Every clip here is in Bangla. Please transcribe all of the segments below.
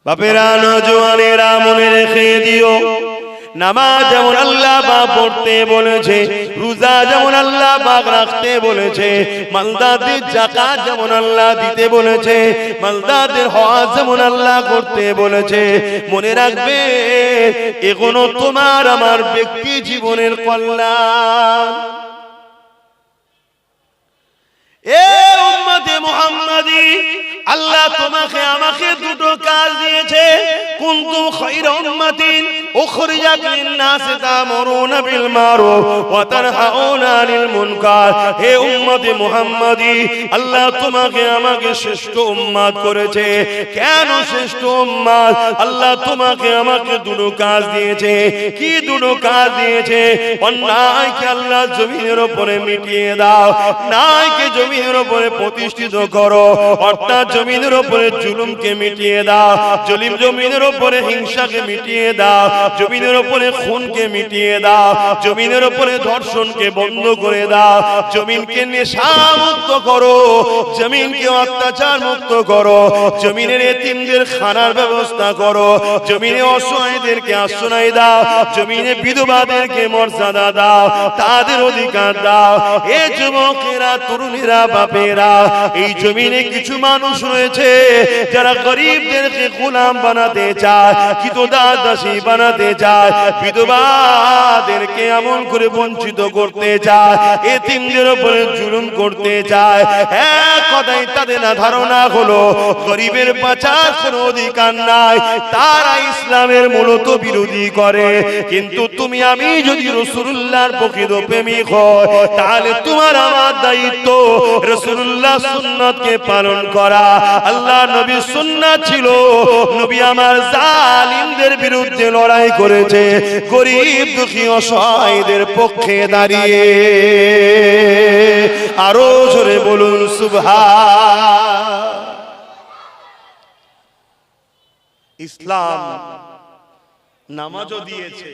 বাপেরা নওজওয়ানেরা মনে রেখে দিও, নামাজ যেমন আল্লাহ পাক পড়তে বলেছে, রোজা যেমন আল্লাহ পাক রাখতে বলেছে, মালদারদের যাকাত যেমন আল্লাহ দিতে বলেছে, মালদারদের হজ যেমন আল্লাহ করতে বলেছে, মনে রাখবে এগুলো তোমার আমার ব্যক্তি জীবনের কল্যাণ। এ উম্মতে মুহাম্মাদি, আল্লাহ তোমাকে আমাকে দুটো কাজ দিয়েছে। কুনতুম খায়রা উম্মাতিন উখরিজাত লিন-নাস তা'মুরুনা বিল মারুফ ওয়া তানহাউনা আনিল মুনকার। হে উম্মতে মুহাম্মাদি, আল্লাহ তোমাকে আমাকে শ্রেষ্ঠ উম্মত করেছে। কেন শ্রেষ্ঠ উম্মত? আল্লাহ তোমাকে আমাকে দুটো কাজ দিয়েছে। কি দুটো কাজ দিয়েছে? অন্যায়কে আল্লাহ জমিনের উপরে মিটিয়ে দাও, ন্যায়কে জমিনের উপরে প্রতিষ্ঠিত করো, অর্থাৎ জমিনের উপরে জুলুমকে মিটিয়ে দাও, জমিনের উপরে হিংসাকে মিটিয়ে দাও, জমিনের উপরে খুনকে মিটিয়ে দাও, জমিনের উপরে ধর্ষণকে বন্ধ করে দাও, জমিনকে নেশা মুক্ত করো, জমিনকে অত্যাচার মুক্ত করো, জমিনের এতিমদের খানার ব্যবস্থা করো, জমিনে অসহায়দেরকে আশ্রয় দাও, জমিনে বিধবাদেরকে মর্যাদা দাও, তাদের অধিকার দাও। এ যুবকেরা, তরুণীরা, বাপেরা, এই জমিনে কিছু মানুষ রয়েছে যারা গরিবদেরকে গোলাম বানাতে চায়, কিতদাসী বানাতে চায়, বিধবাদেরকে এমন করে বঞ্চিত করতে চায়, এতিমদের উপরে জুলুম করতে চায়। এক কথায় তাদের না ধারণা হলো গরিবের বাঁচার কোনো অধিকার নাই, তারা ইসলামের মূলত বিরোধী করে। কিন্তু তুমি আমি যদি রাসূলুল্লাহর প্রকৃত প্রেমিক হই, তাহলে তোমার আমার দায়িত্ব রাসূলুল্লাহ সুন্নাতকে পালন করা। আল্লাহ নবী সুন্নাত ছিল, নবী আমার জালিমদের বিরুদ্ধে লড়াই করেছে, গরিব দুঃখী অসহায়দের পক্ষে দাঁড়িয়ে। আরো জোরে বলুন সুবহান। ইসলাম নামাজও দিয়েছে,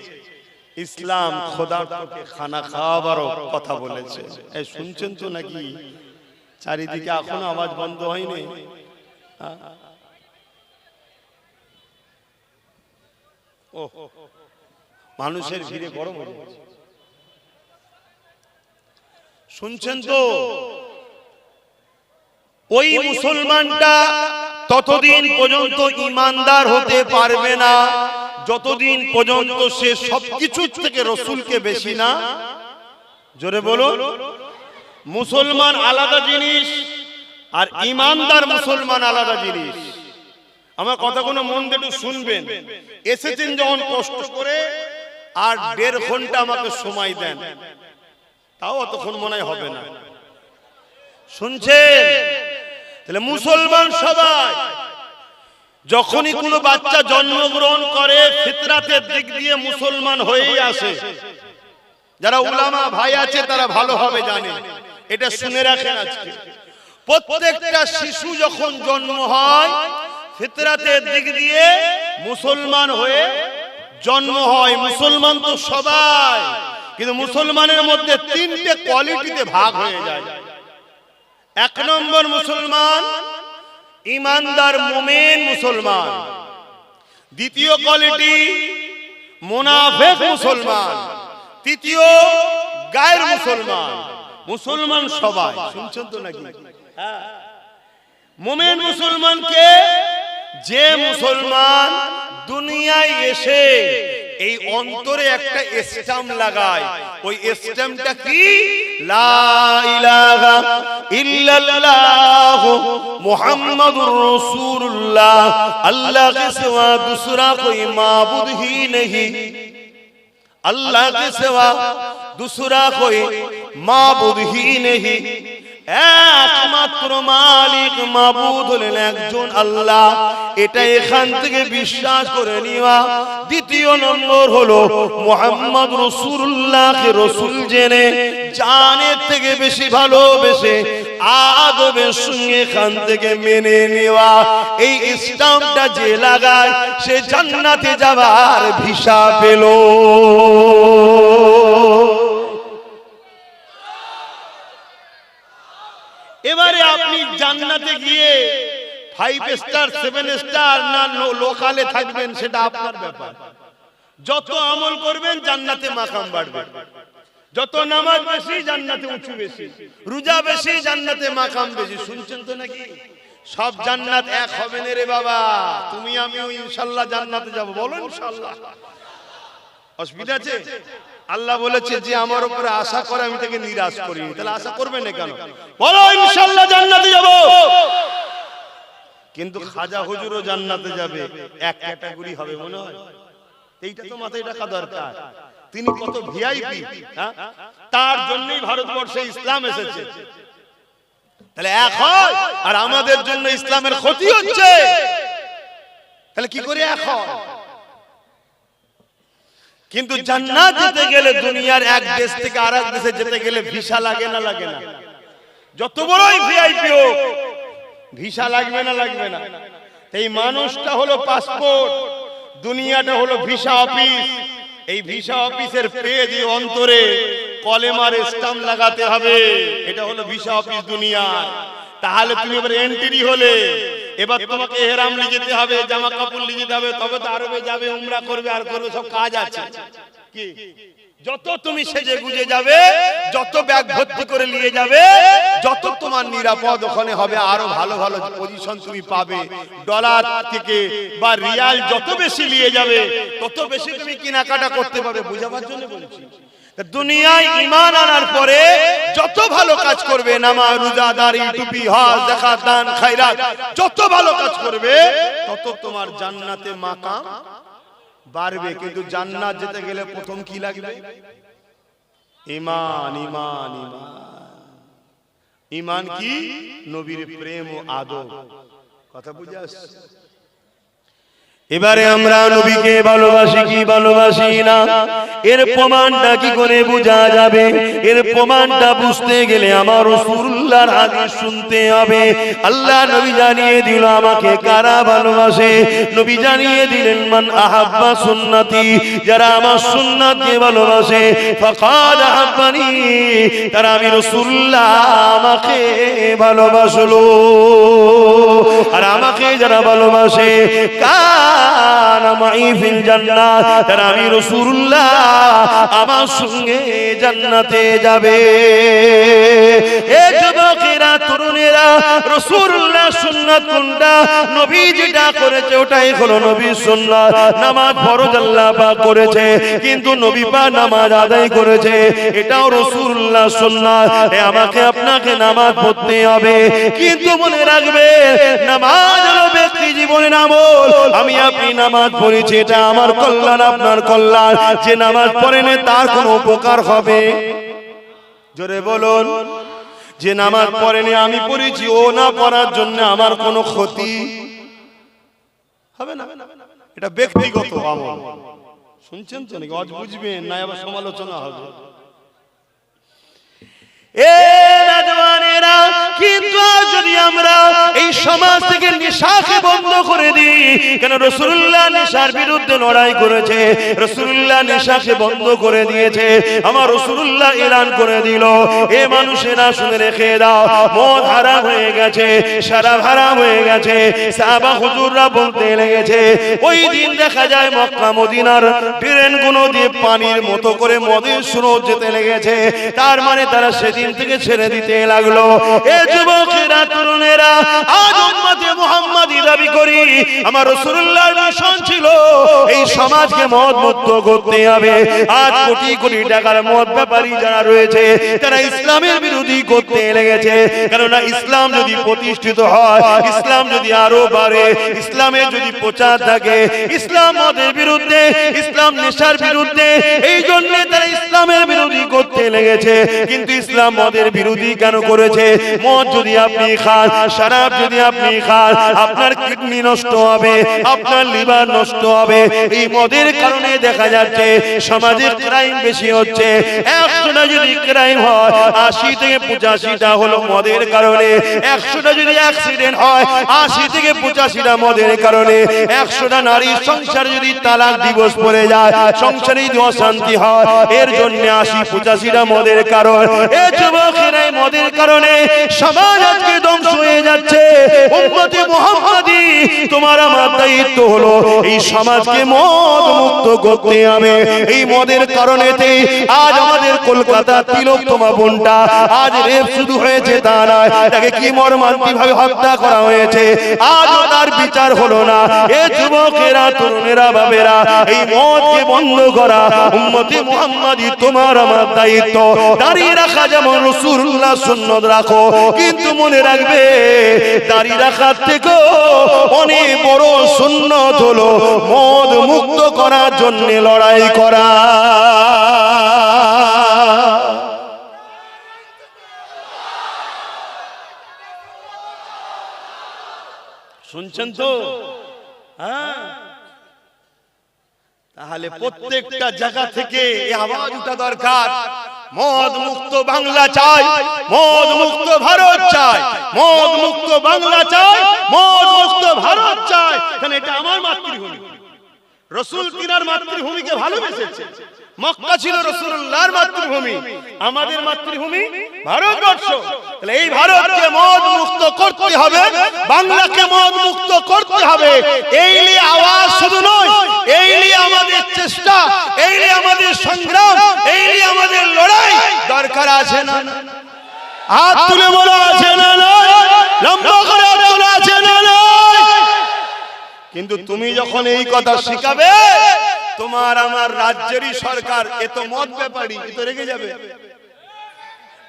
ইসলাম খোদাকে খানা খাওয়াবারও কথা বলেছে। এই শুনছেন তো নাকি? চারিদিকে এখনো আওয়াজ বন্ধ হয়নি? ও মানুষের ভিড়ে গরম হয়ে গেছে। শুনছেন তো? ওই মুসলমানটা ততদিন পর্যন্ত ইমানদার হতে পারবে না যতদিন পর্যন্ত সে সবকিছু থেকে রসুলকে বেশি না। জোরে বলো। মুসলমান আলাদা জিনিস আর ইমানদার মুসলমান আলাদা জিনিস। আমার কথাগুলো মন দিয়ে একটু শুনবেন। এসেছেন যখন কষ্ট করে, আর 1.5 ঘন্টা আমাকে সময় দেন, তাও অতক্ষণ মনে হবে না। শুনছেন? তাহলে মুসলমান সবাই যখনই কোনো বাচ্চা জন্মগ্রহণ করে ফিতরাতের দিক দিয়ে মুসলমান হয়েই আসে। যারা উলামা ভাই আছে তারা ভালোভাবে জানে, এটা শুনে রাখেন। আজকে প্রত্যেকটা শিশু যখন জন্ম হয় ফিতরাতের দিক দিয়ে মুসলমান হয়ে জন্ম হয়। মুসলমান তো সবাই, কিন্তু মুসলমানের মধ্যে 3টে কোয়ালিটিতে ভাগ হয়ে যায়। 1 নম্বর মুসলমান ইমানদার মুমিন মুসলমান। দ্বিতীয় কোয়ালিটি মুনাফিক মুসলমান। তৃতীয় গায়ের মুসলমান। মুসলমান সবাই, শুনছেন তো নাকি? হ্যাঁ। মুমিন মুসলমানকে, যে মুসলমান দুনিয়ায় এসে এই অন্তরে একটা স্ট্যাম্প লাগায়, ওই স্ট্যাম্পটা কি? লা ইলাহা ইল্লাল্লাহ মুহাম্মাদুর রাসূলুল্লাহ, अल्लाह के सिवा दूसरा कोई माबूद ही नहीं, अल्लाह के सिवा दूसरा कोई माबूद ही नहीं। একমাত্র মালিক মাবুদ হলেন একজন আল্লাহ, এটা এখান থেকে বিশ্বাস করে নিবা। দ্বিতীয় নম্বর হলো মুহাম্মদ রাসূলুল্লাহকে রাসূল জেনে জানের থেকে বেশি ভালোবেসে আদবের সঙ্গে এখান থেকে মেনে নেওয়া। এই স্ট্যাম্পটা যে লাগায় সে জান্নাতে যাবার ভিসা পেল। এবারে আপনি জান্নাতে গিয়ে 5 স্টার 7 স্টার না লোকালে থাকবেন সেটা আপনার ব্যাপার। যত আমল করবেন জান্নাতে মাকাম বাড়বে, যত নামাজ বেশি জান্নাতে উঁচু বেশি, রোজা বেশি জান্নাতে মাকাম বেশি। শুনছেন তো নাকি? সব জান্নাত এক হবে না রে বাবা। তুমি আমিও ইনশাআল্লাহ জান্নাতে যাব, বলো ইনশাআল্লাহ। অসুবিধা আছে? আল্লাহ বলেছে যে আমার উপরে আশা করে আমি তাকে নিরাশ করিনি, তাহলে আশা করবে না কেন? বলো ইনশাআল্লাহ জান্নাতে যাব। কিন্তু খাজা হুজুরও জান্নাতে যাবে, এক ক্যাটাগরি হবে মনে হয়। এইটা তো মাথায় রাখা দরকার। তিনি কত ভিআইপি, তার জন্যই ভারতবর্ষে ইসলাম এসেছে। তাহলে এক হয়, আর আমাদের জন্য ইসলামের ক্ষতি হচ্ছে, তাহলে কি করে এক হয়? কিন্তু জান্নাত যেতে গেলে দুনিয়ার এক দেশ থেকে আরেক দেশে যেতে গেলে ভিসা লাগে না লাগে না? যত বড়ই ভিআইপি হোক ভিসা লাগবে না লাগবে না? এই মানুষটা হলো পাসপোর্ট, দুনিয়াটা হলো ভিসা অফিস। এই ভিসা অফিসের পেজ অন্তরে কলেমার স্টাম্প লাগাতে হবে, এটা হলো ভিসা অফিস দুনিয়া। তাহলে তুমি এবার এন্ট্রি হলে, এবার তোমাকে ইহরাম নিয়ে যেতে হবে, জামা কাপড় নিয়ে যেতে হবে, তবে তো আরবে যাবে, উমরা করবে, আর করবে, সব কাজ আছে। কি যত তুমি সেজে গুজে যাবে, যত ব্যাগ ভর্তি করে নিয়ে যাবে, যত তোমার নিরাপদ ওখানে হবে, আরো ভালো ভালো পজিশন তুমি পাবে। ডলার থেকে বা রিয়াল যত বেশি নিয়ে যাবে, তত বেশি তুমি কেনাকাটা করতে পারবে। বুঝাবার জন্য বলছি। দুনিয়ায় ঈমান আনার পরে যত ভালো কাজ করবে, নামাজ, রোজা, দাড়ি, টুপি, হজ, যাকাত, দান, খায়রাত, যত ভালো কাজ করবে তত তোমার জান্নাতে মাকাম বাড়বে। কিন্তু জান্নাত যেতে গেলে প্রথম কি লাগবে? ঈমান। ঈমান ঈমান ঈমান কি? নবীর প্রেম ও আদব। কথা বুঝে আসছে? এবারে আমরা নবীকে ভালোবাসি কি ভালোবাসি না, এর প্রমাণটা কি করে বোঝা যাবে? এর প্রমাণটা বুঝতে গেলে আমার রাসূলুল্লাহর হাদিস শুনতে হবে। আল্লাহ নবী জানিয়ে দিল আমাকে কারা ভালোবাসে। নবী জানিয়ে দিলেন মান আহাব্বা সুন্নতি, যারা আমার সুন্নাতকে ভালোবাসে, ফাকাদ আহাব্বানি, তারা আমি রাসূলুল্লাহ আমাকে ভালোবাসলো। আর আমাকে যারা ভালোবাসে, কানা মাই ফিল জান্নাত, তারা আমি রাসূলুল্লাহ আমার সঙ্গে জান্নাতে যাবে। এ যুবকেরা, তরুণেরা, রাসূলুল্লাহ সুন্নাত কোনটা? নবী যেটা করেছে ওটাই হলো নবীর সুন্নাত। নামাজ ফরজ আল্লাহ পাক করেছে, কিন্তু নবী পাক নামাজ আদায় করেছে, এটাও রাসূলুল্লাহ সুন্নাত। আমাকে আপনাকে নামাজ পড়তে হবে, কিন্তু মনে রাখবে নামাজ হলো ব্যক্তি জীবনের আমল। আমি আপনি নামাজ পড়েছি, এটা আমার কল্যাণ আপনার কল্যাণ। যে নামাজ পড়ে না তার কোনো উপকার হবে? জোরে বলুন। যে নামাজ পড়েনি আমি পড়েছি, ও না পড়ার জন্য আমার কোনো ক্ষতি হবে না। এটা ব্যক্তিগত আমল। শুনছেন তো নাকি? আজ বুঝবেন না, আবার সমালোচনা হবে। কিন্তু যদি আমরা এই সমাজ থেকে নেশাকে বন্ধ করে দিই, কেন রাসূলুল্লাহ নেশার বিরুদ্ধে লড়াই করেছে, রাসূলুল্লাহ নেশাকে বন্ধ করে দিয়েছে। আমার রাসূলুল্লাহ এলান করে দিল, এ মানুষেরা শুনে রেখে দাও, মদ হারাম হয়ে গেছে, শরাব হারাম হয়ে গেছে। সাহাবা হুজুররা বলতে লেগেছে, ওই দিন দেখা যায় মক্কা মদিনার ট্রেনগুলো দিয়ে পানির মতো করে মদের স্রোত যেতে লেগেছে। তার মানে তারা সেদিন থেকে ছেড়ে দিতে লাগলো। এ যুবকেরা, তরুণেরা, আজ উম্মতে মুহাম্মাদি দাবি করি, আমার রাসূলুল্লাহর মিশন ছিল এই সমাজকে মদ মুক্ত করতে হবে। আজ কোটি কোটি টাকার মদ ব্যাপারী যারা রয়েছে, তারা ইসলামের বিরোধী করতে লেগেছে। কেননা ইসলাম যদি প্রতিষ্ঠিত হয়, ইসলাম যদি আরো বাড়ে, ইসলামের যদি প্রচার থাকে, ইসলাম মদের বিরুদ্ধে, ইসলাম নেশার বিরুদ্ধে, এই জন্য তারা ইসলামের বিরোধী করতে লেগেছে। কিন্তু ইসলাম মদের বিরোধী কেন করেছে? মদ যদি আপনি খান, শরাব যদি আপনি খান, আপনার কিডনি নষ্ট হবে, আপনার লিভার নষ্ট হবে। এই মদের কারণে দেখা যাচ্ছে সমাজে ক্রাইম বেশি হচ্ছে। 100টা যদি ক্রাইম হয়, 80 থেকে 85টা হলো মদের কারণে। 100টা যদি অ্যাক্সিডেন্ট হয়, 80 থেকে 85টা মদের কারণে। 100টা নারীর সংসার যদি তালাক দিবস পড়ে যায়, সংসারে যদি অশান্তি হয়, এর জন্য 80-85টা মদের কারণ। এ যুবকেরা, মদের কারণে সমাজ আজকে ধ্বংস হয়ে যাচ্ছে। উম্মতে মুহাম্মাদি তোমার আমার দায়িত্ব হলো এই সমাজকে মদ মুক্ত করতে হবে। এই মদের কারণেতে আজ আমাদের কলকাতা তিলোত্তমা বোনটা আজ রেপ শুধু হয়েছে তা নয়, তাকে কি মর্মান্তিকভাবে হত্যা করা হয়েছে, আজও তার বিচার হলো না। এ যুবকেরা, তরুণেরা, বাবেরা, এই মদকে বন্ধ করা উম্মতে মুহাম্মাদি তোমার আমার দায়িত্ব। দাঁড়িয়ে রাখা যেমন রাসূলুল্লাহ সুন্নাত রাখো, কিন্তু মনে রাখবে দাঁড়িয়ে রাখার থেকে অনেক বড় সুন্নাত হলো মদ মুক্ত করার জন্য লড়াই করা। শুনছেন তো? হ্যাঁ, তাহলে প্রত্যেকটা জায়গা থেকে এই আওয়াজ উঠা দরকার। মদ মুক্ত বাংলা চাই, মদ মুক্ত ভারত চাই, মদ মুক্ত বাংলা চাই, মদ মুক্ত ভারত চাই। কারণ এটা আমার মাতৃভূমি। রাসূল তিনার মাতৃভূমিকে ভালোবেসেছে। মক্কা ছিল রাসূলুল্লাহর মাতৃভূমি, আমাদের মাতৃভূমি ভারতবর্ষ। তাহলে এই ভারতকে মদ মুক্ত করতে হবে, বাংলাকে মদ মুক্ত করতে হবে। এই নিয়ে আওয়াজ শুধু নয়, এই নিয়ে আমাদের চেষ্টা, এই নিয়ে আমাদের সংগ্রাম, এই নিয়ে আমাদের লড়াই দরকার আছে না? হাত তুলে বলা আছে না? লম্বা করে হাত তোলা আছে না? কিন্তু তুমি যখন এই কথা শিখাবে, তোমার আমার রাজ্যেরই সরকার এ তো মদ ব্যাপারী, এ তো রেগে যাবে।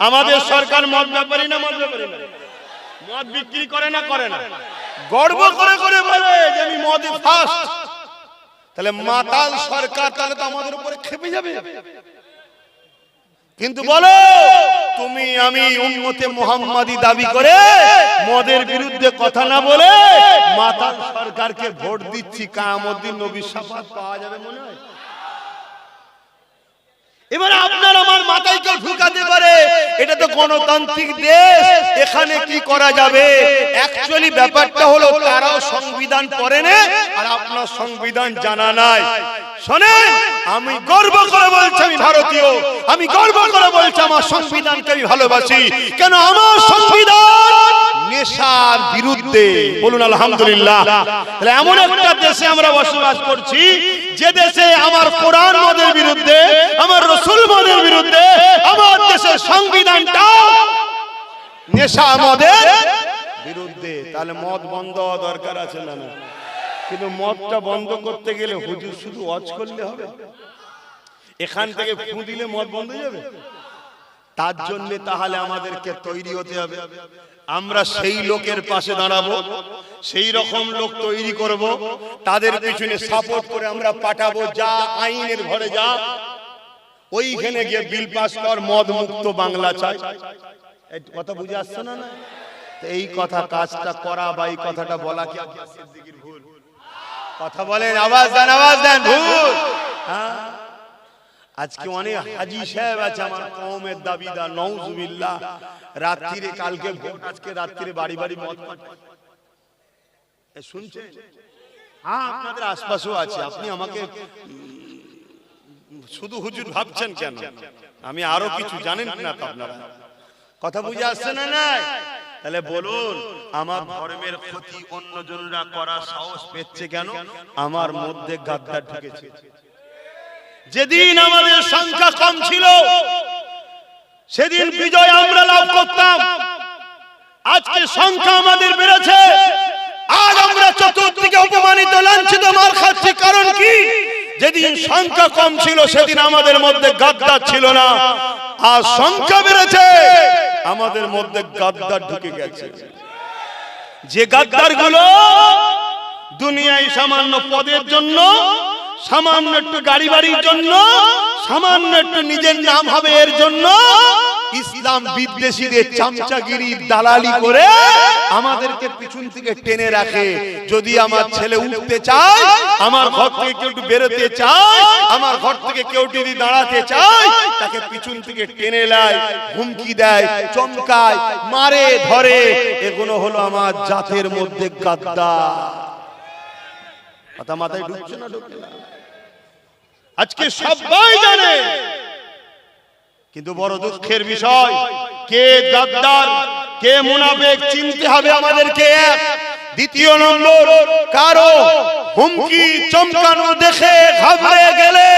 আমাদের সরকার মদ ব্যাপারী না? মদ ব্যাপারী না? মদ বিক্রি করে না? করে না? গর্ব করে করে বলে যে আমি মদে ফার্স্ট। তাহলে মাতাল সরকার, তাহলে তো আমাদের উপরে খেপে যাবে। কিন্তু বলো, তুমি আমি উম্মতে মুহাম্মাদি দাবি করে মদের বিরুদ্ধে কথা না বলে মাতাল সরকারকে ভোট দিচ্ছি, কিয়ামত দিন নবীর শাফাত পাওয়া যাবে মনে হয়? এবার আপনার আমার মাথায় কেউ ঢুকাতে পারে এটা তো গণতান্ত্রিক দেশ, এখানে কি করা যাবে? অ্যাকচুয়ালি ব্যাপারটা হলো তারাও সংবিধান পড়ে না আর আপনার সংবিধান জানা নাই। শোনেন, আমি গর্ব করে বলছি আমি ভারতীয়, আমি গর্ব করে বলছি আমার সংবিধানকে আমি ভালোবাসি। কেন? আমার সংবিধান নেশার বিরুদ্ধে। বলুন আলহামদুলিল্লাহ। তাহলে এমন একটা দেশে আমরা বসবাস করছি যে দেশে আমার কোরআন মদের বিরুদ্ধে, আমার রাসূল মদের বিরুদ্ধে, আমার দেশের সংবিধানটা নেশা মদের বিরুদ্ধে। তাহলে মদ বন্ধ হওয়া দরকার আছে না? না। কিন্তু মদটা বন্ধ করতে গেলে হুজুর শুধু ওয়াজ করলে হবে? এখান থেকে ফু দিলে মদ বন্ধ হয়ে যাবে? তার জন্য তাহলে আমাদেরকে তৈরি হতে হবে। আমরা সেই লোকের পাশে দাঁড়াবো, সেই রকম লোক তৈরি করব, তাদের পিছনে সাপোর্ট করে আমরা পাঠাবো। যা আইনের ঘরে যা, ওইখানে গিয়ে বিল পাস কর, মদ মুক্ত বাংলা চাই। এই কথা বুঝে আসছে না? এই কথা কাজটা করা বা এই কথাটা বলা কি আব্বাস সিদ্দিকীর ভুল? কথা বলেন, আওয়াজ দেন, আওয়াজ দেন। ভুল? হ্যাঁ। আজকে অনেক হাজী সাহেব আছে আমার কওমের দাবিদার, নাউজুবিল্লাহ। রাত্রিরে কালকে ভোট, আজকে রাত্রিরে বাড়ি বাড়ি মদ পাঠায়। শুনছেন? হ্যাঁ, আপনাদের আশপাশেও আছে। আপনি আমাকে শুধু হুজুর ভাবছেন কেন? আমি আরো কিছু জানেন না তো আপনারা? কথা বুঝে আসছে না? নাই? তাহলে বলুন, আমার ধর্মের ক্ষতি অন্যজনরা করার সাহস পেচ্ছে কেন? আমার মধ্যে গাদ্দার ঢুকেছে। যেদিন আমাদের সংখ্যা কম ছিল সেদিন বিজয় আমরা লাভ করতাম। আজকে সংখ্যা আমাদের বেড়েছে, আজ আমরা চতুর্দিকে অপমানিত, লাঞ্ছিত, মার খাচ্ছি। কারণ কি? যেদিন সংখ্যা কম ছিল সেদিন আমাদের মধ্যে গাদ্দার ছিল না। আর সংখ্যা বেড়েছে, আমাদের মধ্যে গাদ্দার ঢুকে গেছে। যে গাদ্দার গুলো দুনিয়ায় সামান্য পদের জন্য, সামান্য একটু গাড়ি বাড়ির জন্য, সামান্য একটু নিজের নাম হবে এর জন্য ইসলাম বিদ্বেষীদের চামচাগিরি দালালি করে আমাদেরকে পিছন থেকে টেনে রাখে। যদি আমার ছেলে উঠতে চায়, আমার ঘর থেকে কেউ একটু বেরোতে চায়, আমার ঘর থেকে কেউ যদি দাঁড়াতে চায়, তাকে পিছন থেকে টেনে নেয়, হুমকি দেয়, চমকায়, মারে, ধরে। এগুলো হলো আমার জাতের মধ্যে গাদ্দার। কথা মাথায় ঢুকছে না? ঢুকছে না? আজকে সবাই জানে, কিন্তু বড় দুঃখের বিষয় কে গাদ্দার, কে মুনাফিক চিনতে হবে আমাদেরকে। দ্বিতীয় নম্বর, কারো হুমকি চমকানো দেখে ঘাবড়ে গেলে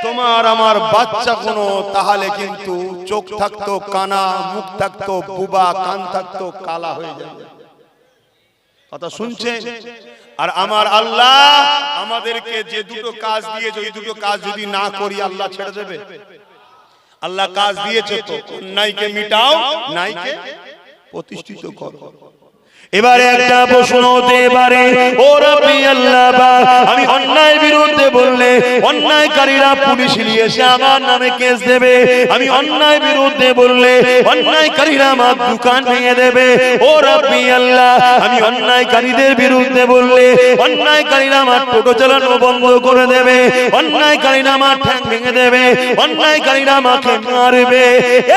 তোমার আমার বাচ্চা কোনো, তাহলে কিন্তু চোখ থাকতো কানা, মুখ থাকতো বুবা, কান থাকতো কালা হয়ে যাবে। কথা শুনছেন? আর আমার আল্লাহ আমাদেরকে যে দুটো কাজ দিয়েছে, ওই দুটো কাজ যদি না করি আল্লাহ ছেড়ে দেবে? আল্লাহ কাজ দিয়েছে তো, অন্যায়কে মিটাও, ন্যায়কে প্রতিষ্ঠিত করো। এবারে একটা প্রশ্ন হতে পারে, ও রব্বি আল্লাহ, আমি অন্যায়ের বিরুদ্ধে বললে অন্যায়কারীরা পুলিশ নিয়ে এসে আমার নামে কেস দেবে, আমি অন্যায়ের বিরুদ্ধে বললে অন্যায়কারীরা আমার দোকান ভেঙে দেবে। ও রব্বি আল্লাহ, আমি অন্যায়কারীদের বিরুদ্ধে বললে অন্যায়কারীরা আমার টোটো চালানো বন্ধ করে দেবে, অন্যায়কারীরা আমার ঠ্যাং ভেঙে দেবে, অন্যায়কারীরা আমাকে মারবে।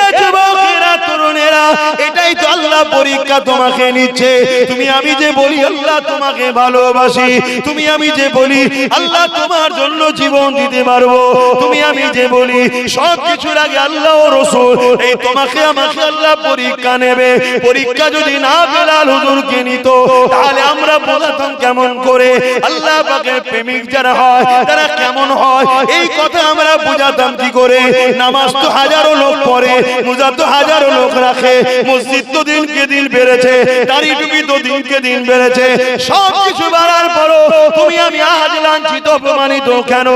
এ যুবকেরা, তরুণেরা, এটাই তো আল্লাহ পরীক্ষা তোমাকে নিচ্ছে। তুমি আমি যে বলি আল্লাহ তোমাকে ভালোবাসি, তুমি আমি যে বলি আল্লাহ তোমার জন্য জীবন দিতে পারবো, তুমি আমি যে বলি সব কিছুর আগে আল্লাহ ও রাসূল, এই তোমাকে আমাকে আল্লাহ পরীক্ষা নেবে। পরীক্ষা যদি না বেলাল হুজুরকে নিত, তাহলে আমরা বোঝাতাম কেমন করে আল্লাহ পাকের প্রেমিক যারা হয় তারা কেমন হয়, এই কথা আমরা বোঝাতাম কি করে। নামাজ তো হাজারো লোক পড়ে, রোজা তো হাজারো লোক রাখে, মসজিদ তো দিনকে দিন বেড়েছে, দাড়ি টুপি তো দিনকে দিন বেড়েছে, সব কিছু বাড়ার পরও তুমি আমি আজ লাঞ্ছিত অপমানিত কেন?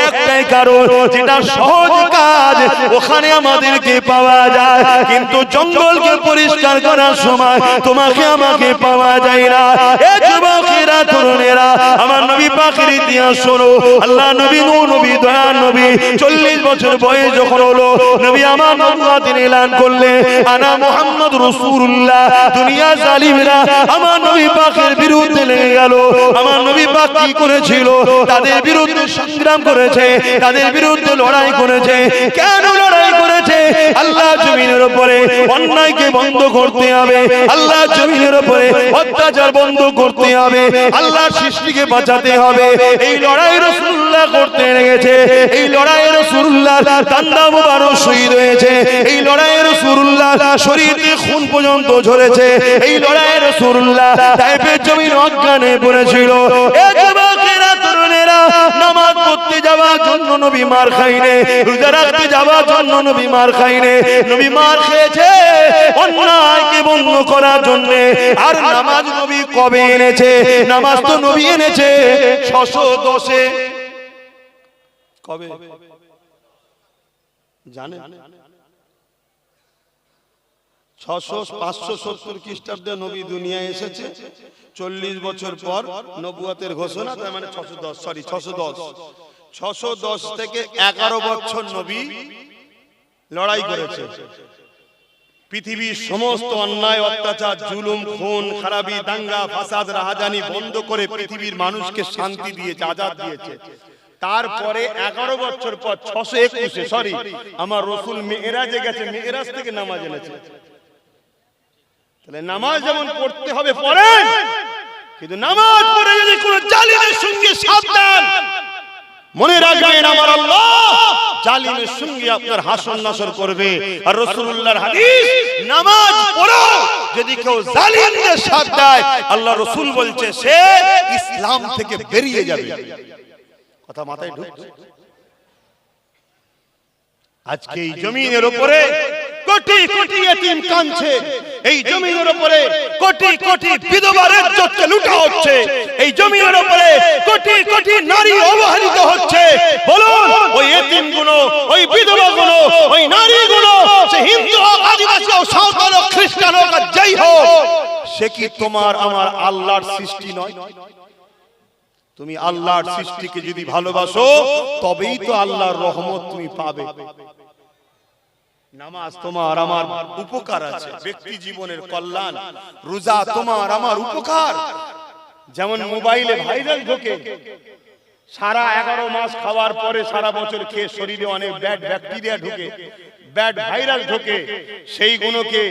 একটাই কারণ, যেটা সহজ কাজ ওখানে আমাদেরকে পাওয়া যায়, কিন্তু জঙ্গলকে পরিষ্কার করার সময় তোমাকে আমাকে পাওয়া যায় না। এ যুবকেরা, তরুণেরা, আমার নবী পাকের ইতিহাস শোনো। আল্লাহ নবী নূহ নবী, দয়া নবী 40 বছর বয়স যখন হলো, নবী আমার নবুয়তের এলান করলে, আনা মুহাম্মদ রাসূলুল্লাহ। দুনিয়া জালিমরা আমার নবী পাকের বিরুদ্ধে লেগে গেল। আমার নবী পাক কি করেছিল? তাদের বিরুদ্ধে সংগ্রাম করেছে, তাদের বিরুদ্ধে লড়াই করেছে। কেন লড়াই করেছে? আল্লাহ জমিনের উপরে অন্যায়কে বন্ধ করতে হবে, আল্লাহ জমিনের উপরে অত্যাচার বন্ধ করতে হবে, আল্লাহ সৃষ্টিকে বাঁচাতে হবে। এই লড়াই রাসূলুল্লাহ করতে লেগেছে। এই লড়াই রাসূলুল্লাহ কান্দা মুবারক শহীদ হয়েছে। এই লড়াই রাসূলুল্লাহ শরীরে খুন পর্যন্ত ঝরেছে। এই লড়াই রাসূলুল্লাহ তায়েফের জমিন অজ্ঞানে পড়েছিল। এ যুবকেরা, তরুণেরা, নামাজ পড়তে যাওয়ার জন্য নবী মার খাইনে, রোজা রাখতে যাওয়ার জন্য নবী মার খাইনে। নবী মার খেয়েছে অন্যায়কে বন্ধ করার জন্য। আর নামাজ নবী কবে এনেছে? নামাজ তো নবী এনেছে 610-এ। কবে জানেন? 570 খ্রিস্টাব্দে নবী দুনিয়ায় এসেছে। 40 বছর পর নবুয়তের ঘোষণা, তার মানে 610 থেকে 11 বছর নবী লড়াই করেছে। পৃথিবীর সমস্ত অন্যায়, অত্যাচার, জুলুম, খুন, খারাপি, দাঙ্গা, ফাসাদ, রাহাজানি বন্ধ করে পৃথিবীর মানুষকে শান্তি দিয়েছে, আজাদ দিয়েছে। তারপরে 11 বছর পর 621-এ আমার রাসূল মেরাজে গেছে, মেরাজ থেকে নামাজ এনেছে। তাহলে নামাজ যেমন পড়তে হবে পড়েন, কিন্তু নামাজ পড়ে যদি কোনো জালিমের সঙ্গে সাবধান, মনে রাখবেন আমার আল্লাহ জালিমের সঙ্গে আপনার হাসর নাসর করবে। আর রাসূলুল্লাহর হাদিস, নামাজ পড়ো, যদি কেউ জালিমদের সাথ দেয় আল্লাহ রাসূল বলছে সে ইসলাম থেকে বেরিয়ে যাবে। কথা মাথায় ঢুকছে? আজকে এই জমিনের উপরে কোটি কোটি ইতিম কাঁদছে, এই জমিনের উপরে কোটি কোটি বিধবার ইজ্জতকে লুটা হচ্ছে, এই জমিনের উপরে কোটি কোটি নারী অবহেলিত হচ্ছে। বলুন, ওই ইতিমগুলো, ওই বিধবাগুলো, ওই নারীগুলো, সে হিন্দু হোক, আদিবাসী হোক, সাঁওতাল হোক, খ্রিস্টান হোক, আর যেই হোক, সে কি তোমার আমার আল্লাহর সৃষ্টি নয়? তুমি আল্লাহর সৃষ্টিকে যদি ভালোবাসো তবেই তো আল্লাহর রহমত তুমি পাবে। নামাজ তোমার আমার উপকার আছে, ব্যক্তি জীবনের কল্যাণ। রোজা তোমার আমার উপকার। যেমন মোবাইলে ভাইরাল ঢোকে, সারা 11 মাস খাওয়ার পরে সারা বছর খেয়ে শরীরে অনেক ব্যাড ব্যাকটেরিয়া ঢোকে, ব্যাড ভাইরাস ঢোকে। সেই গুণকে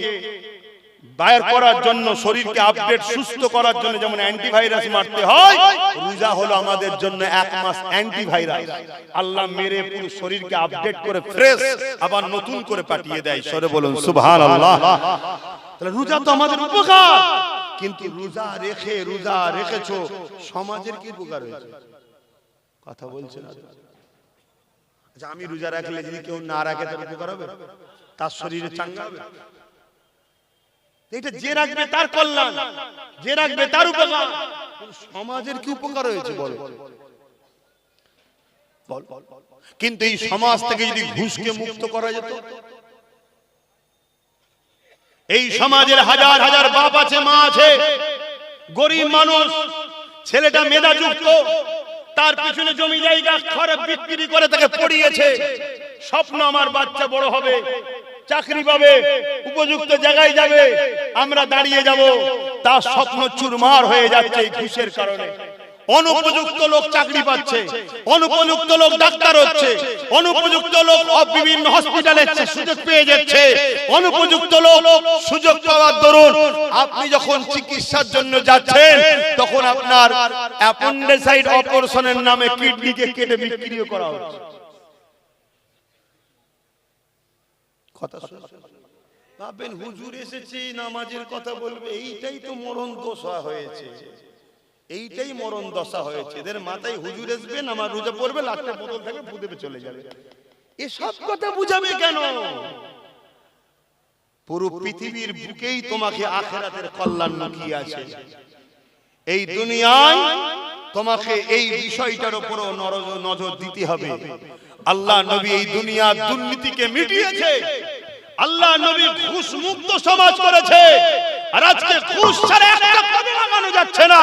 বাইর করার জন্য, শরীরকে আপডেট সুস্থ করার জন্য যেমন অ্যান্টিভাইরাস মারতে হয়, রোজা হলো আমাদের জন্য 1 মাস অ্যান্টিভাইরাস। আল্লাহ মেরে পুরো শরীরকে আপডেট করে ফ্রেশ আবার নতুন করে পাঠিয়ে দেয়। সরে বলুন সুবহানাল্লাহ। তাহলে রোজা তো আমাদের উপকার, কিন্তু রোজা রেখেছো সমাজের কি উপকার হয়েছে? কথা বলছে না। আচ্ছা, আমি রোজা রাখলে যদি কেউ না রাখে তার উপকার হবে? তার শরীরে চাঙ্গা হবে? এটা যে রাখবে তার কল্যাণ, যে রাখবে তার উপকার। সমাজের কি উপকার হয়েছে বল? কিন্তু এই সমাজ থেকে যদি ঘুষকে মুক্ত করা যেত, এই সমাজের হাজার হাজার বাপ আছে, মা আছে, গরিব মানুষ, ছেলেটা মেধাযুক্ত, তার পিছনে জমি জায়গা খরচ বিক্রি করে তাকে পড়িয়েছে, স্বপ্ন আমার বাচ্চা বড় হবে, চাকরি পাবে, উপযুক্ত জায়গায় যাবে, আমরা দাঁড়িয়ে যাব, তার স্বপ্ন চুরমার হয়ে যাচ্ছে এই ঘুষের কারণে। অনুপযুক্ত লোক চাকরি পাচ্ছে, অনুপযুক্ত লোক ডাক্তার হচ্ছে, অনুপযুক্ত লোক বিভিন্ন হসপিটালে সুযোগ পেয়ে যাচ্ছে, অনুপযুক্ত লোক সুযোগ পাওয়ার দরুন আপনি যখন চিকিৎসার জন্য যাচ্ছেন তখন আপনার অ্যাপেন্ডিসাইট অপারেশনের নামে কিডনিকে কেটে বিক্রিও করা হচ্ছে। কথা ভাবেন, হুজুর এসেছে নামাজের কথা বলবে, এইটাই তো মরণ দশা হয়েছে, এইটাই মরণ দশা হয়েছে। এদের মাথায় হুজুর আসবেন, আমার রোজা পড়বে, লাখটা বোতল থেকে ফুদেবে চলে যাবে। এসব কথা বুঝাবে কেন? পুরো পৃথিবীর বুকেই তোমাকে আখিরাতের কল্যাণ লুকিয়ে আছে। এই দুনিয়ায় তোমাকে এই বিষয়টার উপর নজর দিতে হবে। আল্লাহ নবী এই দুনিয়ার দুর্নীতিকে মিটিয়েছে, আল্লাহ নবী ঘুষ মুক্ত সমাজ করেছে, আর আজকে ঘুষ ছাড়া একটা কদম লাগানো যাচ্ছে না।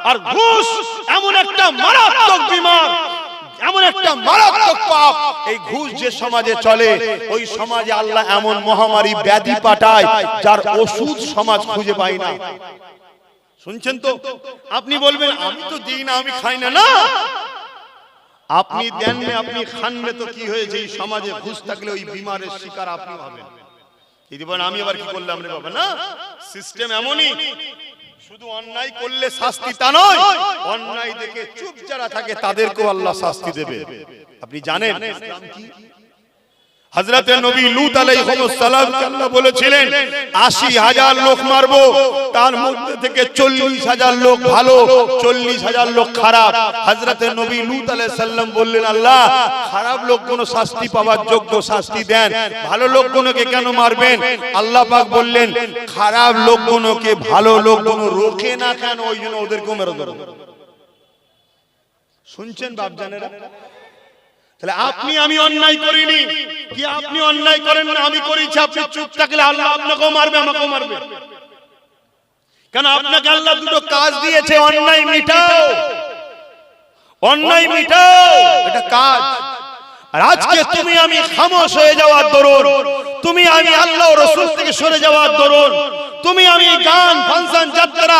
আর ঘুষ এমন একটা মারাত্মক বিমার, এমন একটা মারাত্মক পাপ, এই ঘুষ যে সমাজে চলে ওই সমাজে আল্লাহ এমন মহামারী ব্যাধি পাঠায় যার ওষুধ সমাজ খুঁজে পায় না। শুনছেন তো? আপনি বলবেন আমি তো দিই না, আমি খাই না। না, আপনি দেন না, আপনি খান না, তো কি হয়েছে? এই সমাজে ঘুষ থাকলে ওই বিমারের শিকার আপনি হবেন। আমি আবার কি করলাম রে বাবা? না, সিস্টেম এমনই। শুধু অন্যায় করলে শাস্তি তা নয়, অন্যায় দেখে চুপ যারা থাকে তাদেরকেও আল্লাহ শাস্তি দেবে। আপনি জানেন ইসলাম কি? হযরতে নবী লূত আলাইহিস সালাম আল্লাহ বলেছিলেন ৮০,০০০ লোক মারবো, তার মধ্যে থেকে ৪০,০০০ লোক ভালো, ৪০,০০০ লোক খারাপ। হযরতে নবী লূত আলাইহিস সালাম বললেন, আল্লাহ খারাপ লোকগুলো শাস্তি পাওয়ার যোগ্য, শাস্তি দেন, ভালো লোকগুলোকে কেন মারবেন? আল্লাহ পাক বললেন, খারাপ লোকগুলোকে ভালো লোকগুলো রোকে না কেন, ওই জন্য ওদেরকেও মেরে দেব। শুনছেন বাপজানেরা? তাহলে আপনি আমি অন্যায় করিনি কি? আপনি অন্যায় করেন না, আমি করেছি, আপনি চুপ থাকলে আল্লাহ আপনাকেও মারবে, আমাকেও মারবে। কেন? আপনাকে আল্লাহ দুটো কাজ দিয়েছে, অন্যায় মিটাও, অন্যায় মিটাও, এটা কাজ। আর আজকে তুমি আমি খামোশ হয়ে যাওয়ার দরুন, তুমি আমি আল্লাহ ও রাসূল থেকে সরে যাওয়ার দরুন, তুমি আমি গান ফাংশন যাত্রা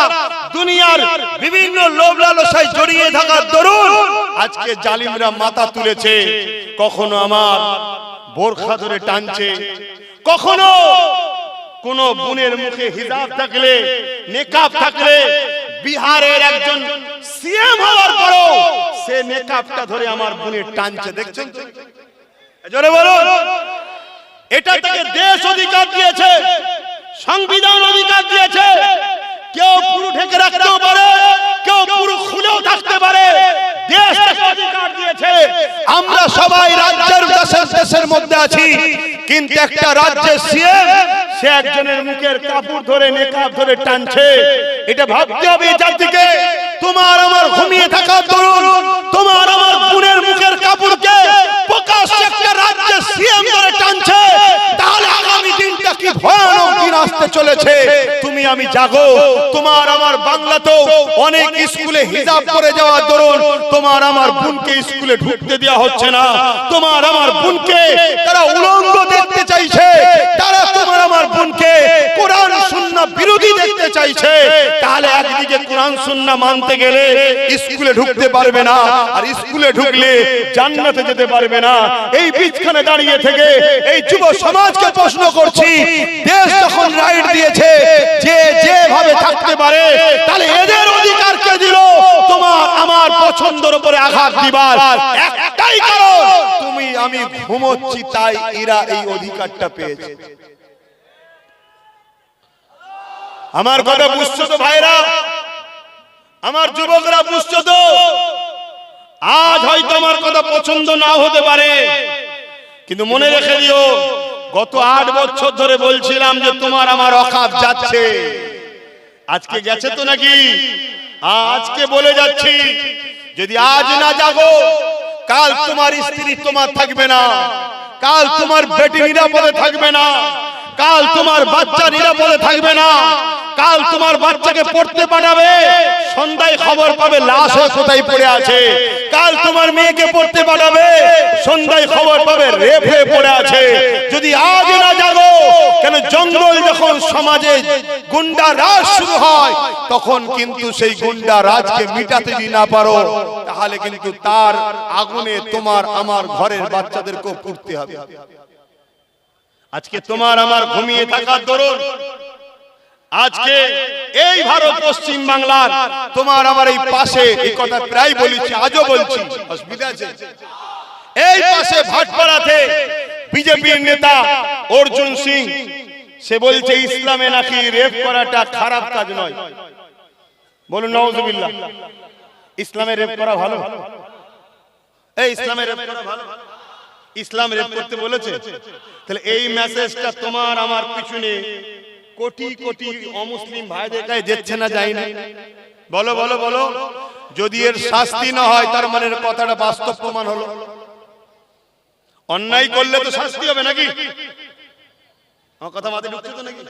দুনিয়ার বিভিন্ন লোভ লালসায় জড়িয়ে থাকার দরুন আজকে জালিমরা মাথা তুলেছে। কখনো আমার বোরখা ধরে টানছে, কখনো কোন বোনের মুখে হিজাব থাকলে, নেকাব থাকলে, বিহারের একজন সিএম হওয়ার পরও সে নেকাবটা ধরে আমার বোনের টানছে। দেখছেন? জোরে বলুন। এটা তাকে দেশ অধিকার দিয়েছে, সংবিধান অধিকার দিয়েছে। কেউ পুরো ঢেকে রাখতেও পারে, কেউ পুরো খুলেও থাকতে পারে, দেশ তাকে অধিকার দিয়েছে। আমরা সবাই রাজ্যের দেশের মধ্যে আছি, কিন্তু একটা রাজ্যের সিএম সে একজনের মুখের কাপড় ধরে নেকাব ধরে টানছে। এটা ভাবতে হবে জাতিকে। তোমার আমার ঘুমিয়ে থাকার দরুন তোমার আমার বোনের মুখের কাপড়কে প্রকাশ্যে একটা রাজ্যের সিএম ধরে টানছে, তাহলে আগামী দিনটা কি ভয়ানক দিন আসতে চলেছে। তুমি আমি জাগো। তোমার আমার বাংলাতেও অনেক স্কুলে হিজাব পরে যাওয়ার দরুন তোমার আমার বোনকে স্কুলে ঢুকতে দেওয়া হচ্ছে না। তোমার আমার বোনকে তারা উলঙ্গ দেখতে চাইছে, তারা তোমার আমার বোনকে কোরআন সুন্নাহ বিরোধী দেখতে চাইছে। তাহলে একদিকে কোরআন সুন্নাহ মানতে গেলে স্কুলে ঢুকতে পারবে না, আর স্কুলে ঢুকলে জান্নাতে যেতে পারবে না। এই বিচখানে দাঁড়িয়ে থেকে এই যুব সমাজকে প্রশ্ন করছি, দেশ যখন রাইট দিয়েছে যে যেভাবে থাকতে পারে, তাহলে এদের অধিকার কে দিল তোমার আমার পছন্দের উপরে আঘাত দিবার? একটাই কারণ, তুমি আমি ঘুমোচ্ছি তাই এরা এই অধিকারটা পেয়েছে। আমার কথা বুঝছো তো ভাইরা? আমার যুবকরা বুঝছো তো? আজ হয়তো আমার কথা পছন্দ নাও হতে পারে, কিন্তু মনে রেখে দিও, গত 8 বছর ধরে বলছিলাম যে তোমার আমার অকাত যাচ্ছে। আজকে গেছে তো নাকি? আজকে বলে যাচ্ছি, যদি আজ না জাগো, কাল তোমার স্ত্রী তোমার থাকবে না, কাল তোমার বেটি নিরাপদে থাকবে না, কাল তোমার বাচ্চা নিরাপদে থাকবে না, কাল তোমার বাচ্চাকে পড়তে পাঠাবে, সন্ধ্যায় খবর পাবে লাশ হয়ে কোথায় পড়ে আছে, কাল তোমার মেয়েকে পড়তে পাঠাবে, সন্ধ্যায় খবর পাবে রেপ হয়ে পড়ে আছে। যদি আজ না জাগো, কেন জঙ্গল যখন সমাজে গুন্ডা রাজ শুরু হয়, তখন কিন্তু সেই গুন্ডা রাজকে মিটাতে যদি না পারো, তাহলে কিন্তু তার আগুনে তোমার আমার ঘরের বাচ্চাদেরকেও পুড়তে হবে। আজকে তোমার আমার ঘুমিয়ে থাকার দরুন আজকে এই ভারত পশ্চিম বাংলার তোমার আমার এই পাশে, এই কথা প্রায় বলেছি, আজও বলছি, অসুবিধা আছে? এই পাশে ভাটপাড়াতে বিজেপির নেতা অর্জুন সিং, সে বলছে ইসলামে নাকি রেপ করাটা খারাপ কাজ নয়। বলুন নাউজুবিল্লাহ। ইসলামে রেপ করা ভালো? এই ইসলামে রেপ করা ভালো? ইসলাম রেপ করতে বলেছে? তাহলে এই মেসেজটা তোমার আমার পিছনে কোটি কোটি অমুসলিম ভাইদের কাছে যাচ্ছে না, যায় না? বলো বলো বলো। যদি এর শাস্তি না হয়, তার মানে কথাটা বাস্তব প্রমাণ হলো। অন্যায় করলে তো শাস্তি হবে নাকি? আমার কথা মাথায় ঢুকছে তো নাকি?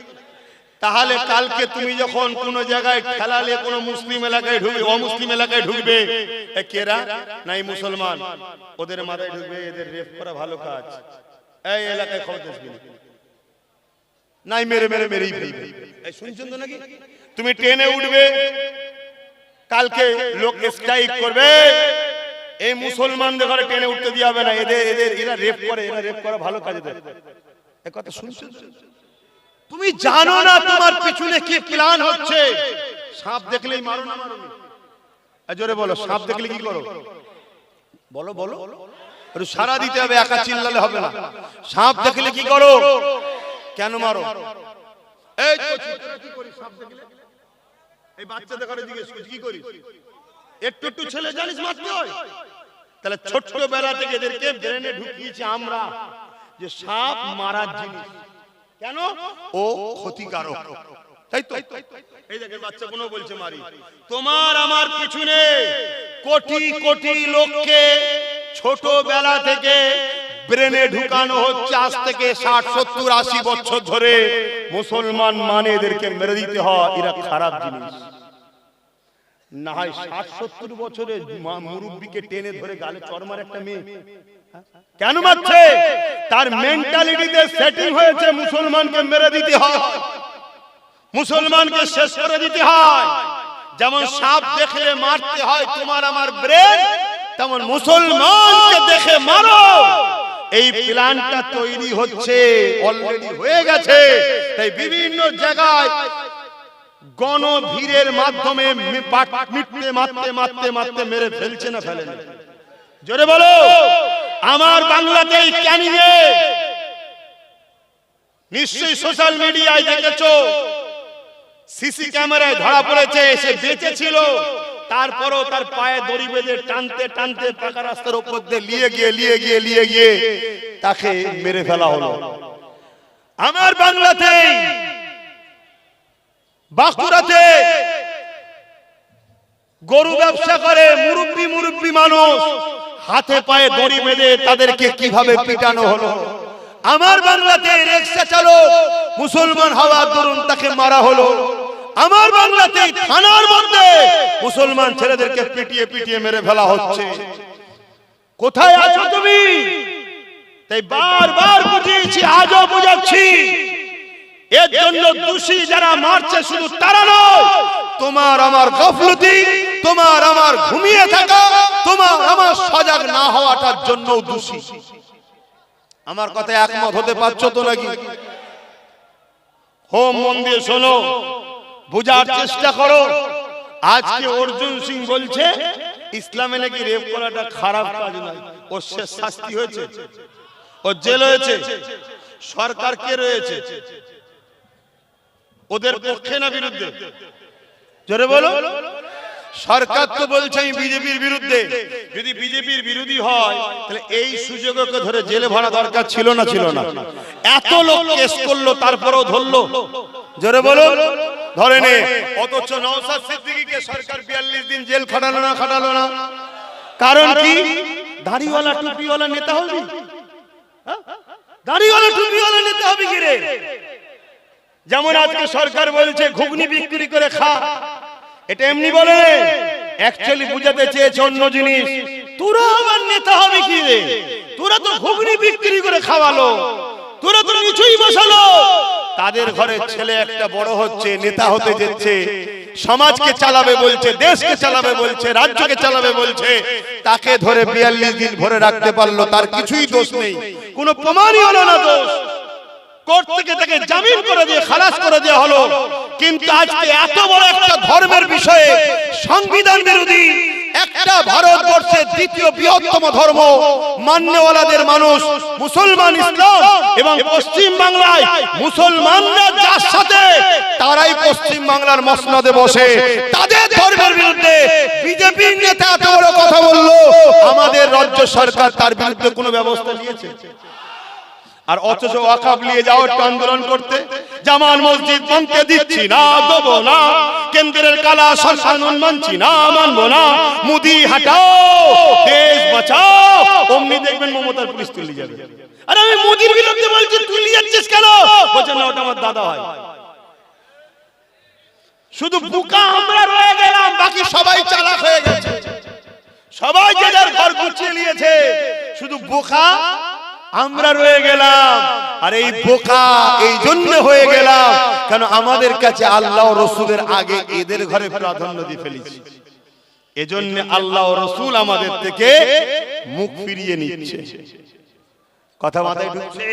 তাহলে কালকে তুমি যখন কোন জায়গায় ঠেলালে কোন মুসলিম এলাকায় ঢুকবে, অমুসলিম এলাকায় ঢুকবে, কেরা নাই মুসলমান, ওদের মাথায় ঢুকবে এদের রেপ করা ভালো কাজ, এই এলাকায় খবর দেখবি নাই, মেরে মেরে মেরেই ফেলবে। এই শুনছেন তো নাকি? তুমি ট্রেনে উঠবে, কালকে লোক স্ট্রাইক করবে, এই মুসলমানদের ঘরে ট্রেনে উঠতে দেওয়া হবে না, এরা রেপ করে, এরা রেপ করা ভালো কাজে দেয়। এই কথা শুনছেন? তুমি জানো না তোমার পিছনে কি প্ল্যান হচ্ছে? সাপ দেখলেই মারো না মারো? জোরে বলো, সাপ দেখলে কি করো? বলো বলো, একটু সারা দিতে হবে, একা চিল্লালে হবে না। সাপ দেখলে কি করো? কেন মারো? এই কি করিস সাপ দেখলে? এই বাচ্চাদের ঘরে জিজ্ঞেস করিস কি করিস? একটু একটু ছেলে জানিস মারতে হয়? তাহলে ছোট্টবেলা থেকে এদেরকে ব্রেনে ঢুকিয়েছি আমরা যে সাপ মারার জিনিস। কেন? ও ক্ষতিকারক, তাই তো? এই দেখেন বাচ্চা কোনো বলছে মারি। তোমার আমার পিছনে কোটি কোটি লোককে ছোটবেলা থেকে ব্রেনে ঢুকানো হচ্ছে, আজ থেকে 60 70 80 বছর ধরে। মুসলমান মানে এদেরকে মেরে দিতে হয়, এরা খারাপ জিনিস। না হয় 60 70 বছরে মুরব্বিকে টেনে ধরে গালে চড় মারে একটা মেয়ে, কেন মারছে? তার মেন্টালিটিতে সেটিং হয়েছে মুসলমানকে মেরে দিতে হয়, মুসলমানকে শেষ করে দিতে হয়। যেমন সাপ দেখলে মারতে হয় তোমার আমার ব্রেন, তেমন মুসলমানকে দেখে মারো। এই প্ল্যানটা তৈরি হচ্ছে, অলরেডি হয়ে গেছে। তাই বিভিন্ন জায়গায় গণভিড়ের মাধ্যমে মিটতে মারতে মারতে মারতে মেরে ফেলছে না ফেলে না? জোরে বলো। আমার বাংলাতেই ক্যানিংয়ে নিশ্চয়ই সোশ্যাল মিডিয়ায় দেখেছো, সিসি ক্যামেরায় ধরা পড়েছে। সে বেঁচে ছিল, তারপরও তার পায়ে দড়ি বেঁধে টানতে টানতে পাকা রাস্তার উপর দিয়ে লিয়ে গিয়ে তাকে মেরে ফেলা হলো। আমার বাংলাতেই বাঁকুড়াতে গরু ব্যবসা করে মুরব্বি মানুষ, হাতে পায়ে দড়ি বেঁধে তাদেরকে কিভাবে পিটানো হলো। আমার বাংলাতে রিকশা চালক মুসলমান হওয়ার দরুন তাকে মারা হলো। আমার বাংলাতে থানার মধ্যে মুসলমান ছেলেদেরকে পিটিয়ে পিটিয়ে মেরে ফেলা হচ্ছে। কোথায় আছো তুমি? তাই বারবার বুঝিয়েছি, আজও বুঝাচ্ছি, এর জন্য দোষী যারা মারছে শুধু তারা নয়, তোমার আমার গাফলতি, তোমার আমার ঘুমিয়ে থাকা, তোমার আমার সজাগ না হওয়াটার জন্য দোষী। আমার কথা একমত হতে পারছো তো নাকি? হোম মন দিয়ে শোনো, বুঝার চেষ্টা করো। আজকে অর্জুন সিং বলছে ইসলামে নাকি রেপ করাটা খারাপ কাজ নয়। ওর শেষ শাস্তি হয়েছে, ওর জেল হয়েছে। সরকার কে রয়েছে? ওদের পক্ষে না বিরুদ্ধে? জোরে বলো। সরকার তো বলছে আমি বিজেপির বিরুদ্ধে। যদি বিজেপির বিরোধী হয় তাহলে এই সুযোগকে ধরে জেলে ভরা দরকার ছিল না? ছিল না? এত লোক কেস করলো তারপরেও ধরলো? জোরে বলো। ধরে নে। অথচ নওশাদ সিদ্দিকীকে সরকার 42 দিন জেল খাটালো না? খাটালো না? কারণ কি? দাড়িওয়ালা টুপিওয়ালা নেতা হবি? দাড়িওয়ালা টুপিওয়ালা নেতা হবি কি রে? যেমন আজকে সরকার বলছে ঘুগনি বিক্রি করে খা, এটা এমনি বলে অ্যাকচুয়ালি বুঝাতে চেয়েছে অন্য জিনিস। তোরা আবার নেতা হবে কি রে? তোরা তো ঘুগনি বিক্রি করে খাওয়ালো, তোরা তো নিচুই বসালো। তাদের ঘরে ছেলে একটা বড় হচ্ছে, নেতা হতে যাচ্ছে, সমাজকে চালাবে বলছে, দেশকে চালাবে বলছে, রাজ্যকে চালাবে বলছে, তাকে ধরে 42 দিন ভরে রাখতে পারলো, তার কিছুই দোষ নেই, কোনো প্রমাণই হলো না দোষ। কোর্ট থেকে তাকে জামিন করে দিয়ে খালাস করে দেওয়া হলো। কিন্তু আজকে এত বড় একটা ধর্মের বিষয়ে সংবিধান বিরোধী একটা ভারতবর্ষের দ্বিতীয় বৃহত্তম ধর্ম মান্যওয়ালাদের মানুষ মুসলমান, ইসলাম এবং পশ্চিম বাংলায় মুসলমানরা যার সাথে, তারাই পশ্চিম বাংলার মসনদে বসে তাদের ধর্মের বিরুদ্ধে বিজেপির নেতা এত বড় কথা বললো, আমাদের রাজ্য সরকার তার বিরুদ্ধে কোনো ব্যবস্থা নিয়েছে? আর অথচ ওয়াকফ নিয়ে যাও একটা আন্দোলন করতে, জামাল মসজিদ ভাঙতে দিচ্ছি না, দেবো না, কেন্দ্রের কালা সরকার মানছি না, মানবো না, মুদি হাটাও, দেশ বাঁচাও, অমনি দেখবেন মমতার পুলিশ তুলে যাবে। আরে আমি মোদির বিরুদ্ধে বলছি, তুলে যাচ্ছিস কেন? বলছেন না ওটা আমার দাদা হয়। শুধু বোকা আমরা রয়ে গেলাম, বাকি সবাই চালাক হয়ে গেছে, সবাই যে যার ঘর গুছিয়ে নিয়েছে, শুধু বোকা আমরা রয়ে গেলাম। আর এই বোকা এই জন্য হয়ে গেলাম কারণ আমাদের কাছে আল্লাহ ও রাসূলের আগে এদের ঘরে প্রাধান্য দিয়ে ফেলেছি। এজন্য আল্লাহ ও রাসূল আমাদের থেকে মুখ ফিরিয়ে নিচ্ছে। কথা মাথায় ঢুকছে?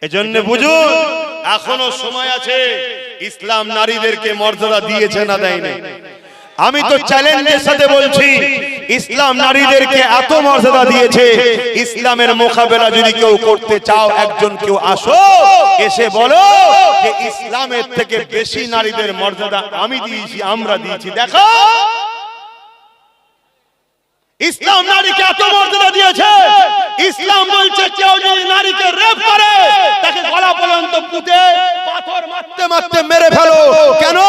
এজন্য বুঝুন এখনো সময় আছে। ইসলাম নারীদেরকে মর্যাদা দিয়েছে না দেয়নি? আমি তো চ্যালেঞ্জের সাথে বলছি, ইসলাম নারীদেরকে এত মর্যাদা দিয়েছে, ইসলামের মোকাবেলা যদি কেউ করতে চাও, একজন কেউ আসো, এসে বলো যে ইসলামের থেকে বেশি নারীদের মর্যাদা আমি দিয়েছি, আমরা দিয়েছি, দেখো। ইসলাম নারীকে এত মর্যাদা দিয়েছে, ইসলাম বলছে কেউ যদি নারীকে রেপ করে তাকে গলা পর্যন্ত পুঁতে পাথর মারতে মারতে মেরে ফেলো। কেন?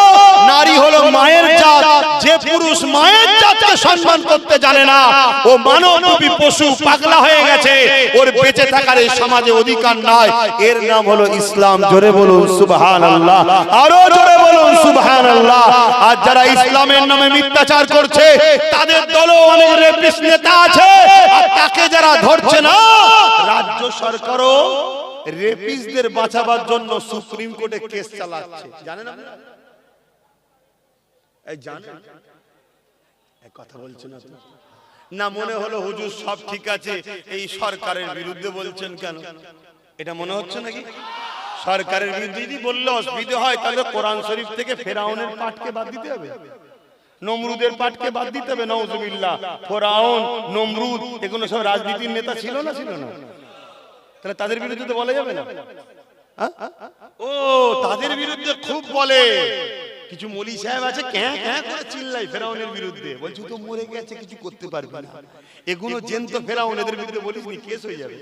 নারী হলো মায়ের জাত, যে পুরুষ মায়ের জাতকে সম্মান করতে জানে না ও মানবরূপী পশু, পাগলা হয়ে গেছে, ওর বেঁচে থাকার এই সমাজে অধিকার নাই। এর নাম হলো ইসলাম। জোরে বলুন সুবহানাল্লাহ, আরো জোরে বলুন সুবহানাল্লাহ। আর যারা ইসলামের নামে মিথ্যাচার করছে তাদের দলও অনেক রেপিস্ট নেতা আছে, আর তাকে যারা ধরছে না, রাজ্য সরকারও রেপিস্টদের বাঁচাবার জন্য সুপ্রিম কোর্টে কেস চালাচ্ছে। জানেন আপনারা? এই জানেন? এই কথা বলছেন না? মনে হলো হুজুর সব ঠিক আছে, এই সরকারের বিরুদ্ধে বলছেন কেন? এটা মনে হচ্ছে নাকি? সরকারের বিরুদ্ধে যদি বললে অসুবিধা হয়, তাহলে কোরআন শরীফ থেকে ফেরাউনের পাঠকে বাদ দিতে হবে, নমরুদের পাঠকে বাদ দিতে হবে। নাউজুবিল্লাহ। ফেরাউন, নমরুদ এগুলো সব রাজনীতির নেতা ছিল না? ছিল না? তাহলে তাদের বিরুদ্ধে তো বলা যাবে না? ও তাদের বিরুদ্ধে খুব বলে। কিছু মৌলী সাহেব আছে ক্যাঁ ক্যাঁ করে চিল্লাই ফেরাউনের বিরুদ্ধে, বলছি তো মরে গেছে, কিছু করতে পারবে না, এগুলো জেন্ত ফেরাউন, এদের বিরুদ্ধে বলিসনি, কেস হয়ে যাবে।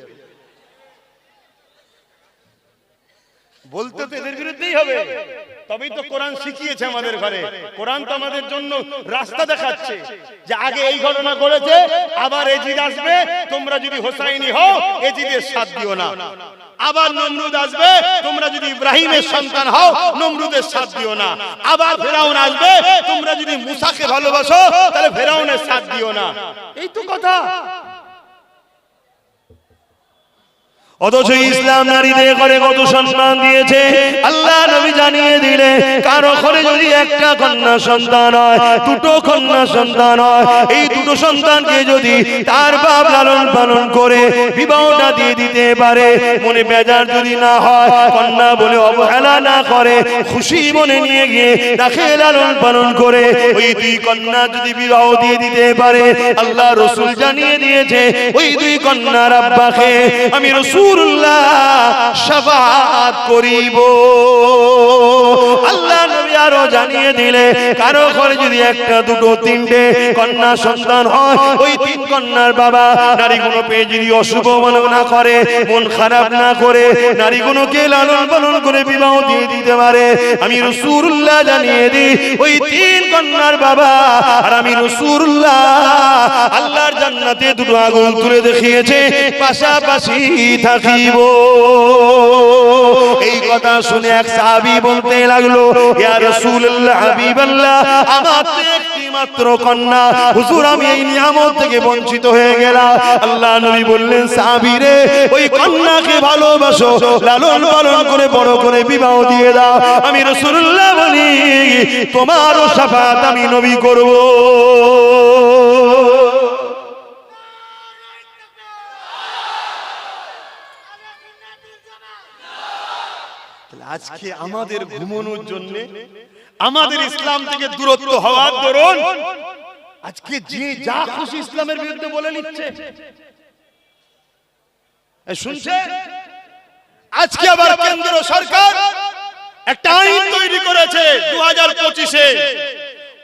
বলতে তো এদের বিরুদ্ধেই হবে, তবেই তো কোরআন শিখিয়েছে আমাদের ঘরে। কোরআন তো আমাদের জন্য রাস্তা দেখাচ্ছে যে আগে এই ঘটনা ঘটেছে, আবার এজিদ আসবে, তোমরা যদি হোসাইনি হও এজিদের সাথ দিও না। আবার নমরুদ আসবে, তোমরা যদি ইব্রাহিমের সন্তান হও নমরুদের সাথ দিও না। আবার ফেরাউন আসবে, তোমরা যদি মুসাকে ভালোবাসো তাহলে ফেরাউনের সাথ দিও না। এই তো কথা। অথচ ইসলাম নারীদের ঘরে কত সম্মান দিয়েছে আল্লাহ নবী জানিয়ে দিলে, কারো ঘরে যদি একটা কন্যা সন্তান হয়, দুটো কন্যা সন্তান হয়, এই দুটো সন্তানকে যদি তার বাপ লালন পালন করে বিবাহটা দিয়ে দিতে পারে, মনে বেজার যদি না হয়, কন্যা বলে অবহেলা না করে, খুশি মনে নিয়ে গিয়ে তাকে লালন পালন করে ওই দুই কন্যা যদি বিবাহ দিয়ে দিতে পারে, আল্লাহ রাসূল জানিয়ে দিয়েছে ওই দুই কন্যার আব্বাকে আমি রাসূল রাসূলুল্লাহ শাফাআত করিব। আল্লাহ নবী আরো জানিয়ে দিলে কারো ঘরে যদি একটা দুটো তিনটে কন্যা সন্তান হয়, ওই তিন কন্যার বাবা নারীগুলো পেয়ে যদি অশুভ মনে না করে, মন খারাপ না করে, নারীগুলোকে লালন পালন করে বিবাহ দিয়ে দিতে পারে। আমি রাসূলুল্লাহ জানিয়ে দিই, ওই তিন কন্যার বাবা আর আমি রাসূলুল্লাহ আল্লাহর জান্নাতে দুটো আগুন তুলে দেখিয়েছে, পাশাপাশি থাকিব। এই কথা শুনে এক সাহাবী বলতে লাগলো, ইয়া রাসূলুল্লাহ হাবিবাল্লাহ, আমার তো একটি মাত্র কন্যা, হুজুর আমি এই নিয়ামত থেকে বঞ্চিত হয়ে গেলাম। আল্লাহ নবী বললেন, সাহাবী রে, ওই কন্যাকে ভালোবাসো, লালন পালন করে বড় করে বিবাহ দিয়ে দাও। আমি রাসূলুল্লাহ বলি, তোমারও শাফাআত আমি নবী করব। আজকে আমাদের ঘুমানোর জন্য, আমাদের ইসলাম থেকে দূরত্ব হওয়ার দরুন আজকে যে যা খুশি ইসলামের বিরুদ্ধে বলে নিচ্ছে। শুনছে, আজকে আবার কেন্দ্র সরকার একটা আইন তৈরি করেছে 2025-এ,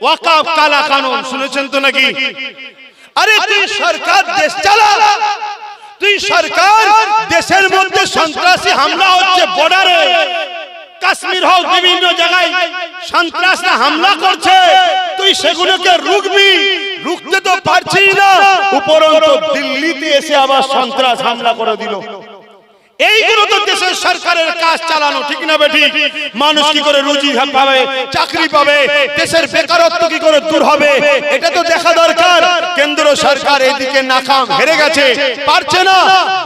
ওয়াকফ কালা কানুন। শুনেছেন তো নাকি? আরে তুই সরকার দেশ চালা, তুই সরকার দেশের মধ্যে সন্ত্রাসী হামলা হচ্ছে, বর্ডারে কাশ্মীর হোক বিভিন্ন জায়গায় সন্ত্রাসরা হামলা করছে, তুই সেগুলোকে রুখবি, রুখতে তো পারছিস না, উপরন্তু দিল্লিতে এসে আবার সন্ত্রাস হামলা করে দিল। এইগুলো তো দেশের সরকারের কাজ চালানো, ঠিক না বেঠিক? মানুষ কি করে রুজি পাবে, চাকরি পাবে, দেশের বেকারত্ব কি করে দূর হবে, এটা তো দেখা দরকার। কেন্দ্র সরকার এদিকে নাকাম, হেরে গেছে, পারছে না।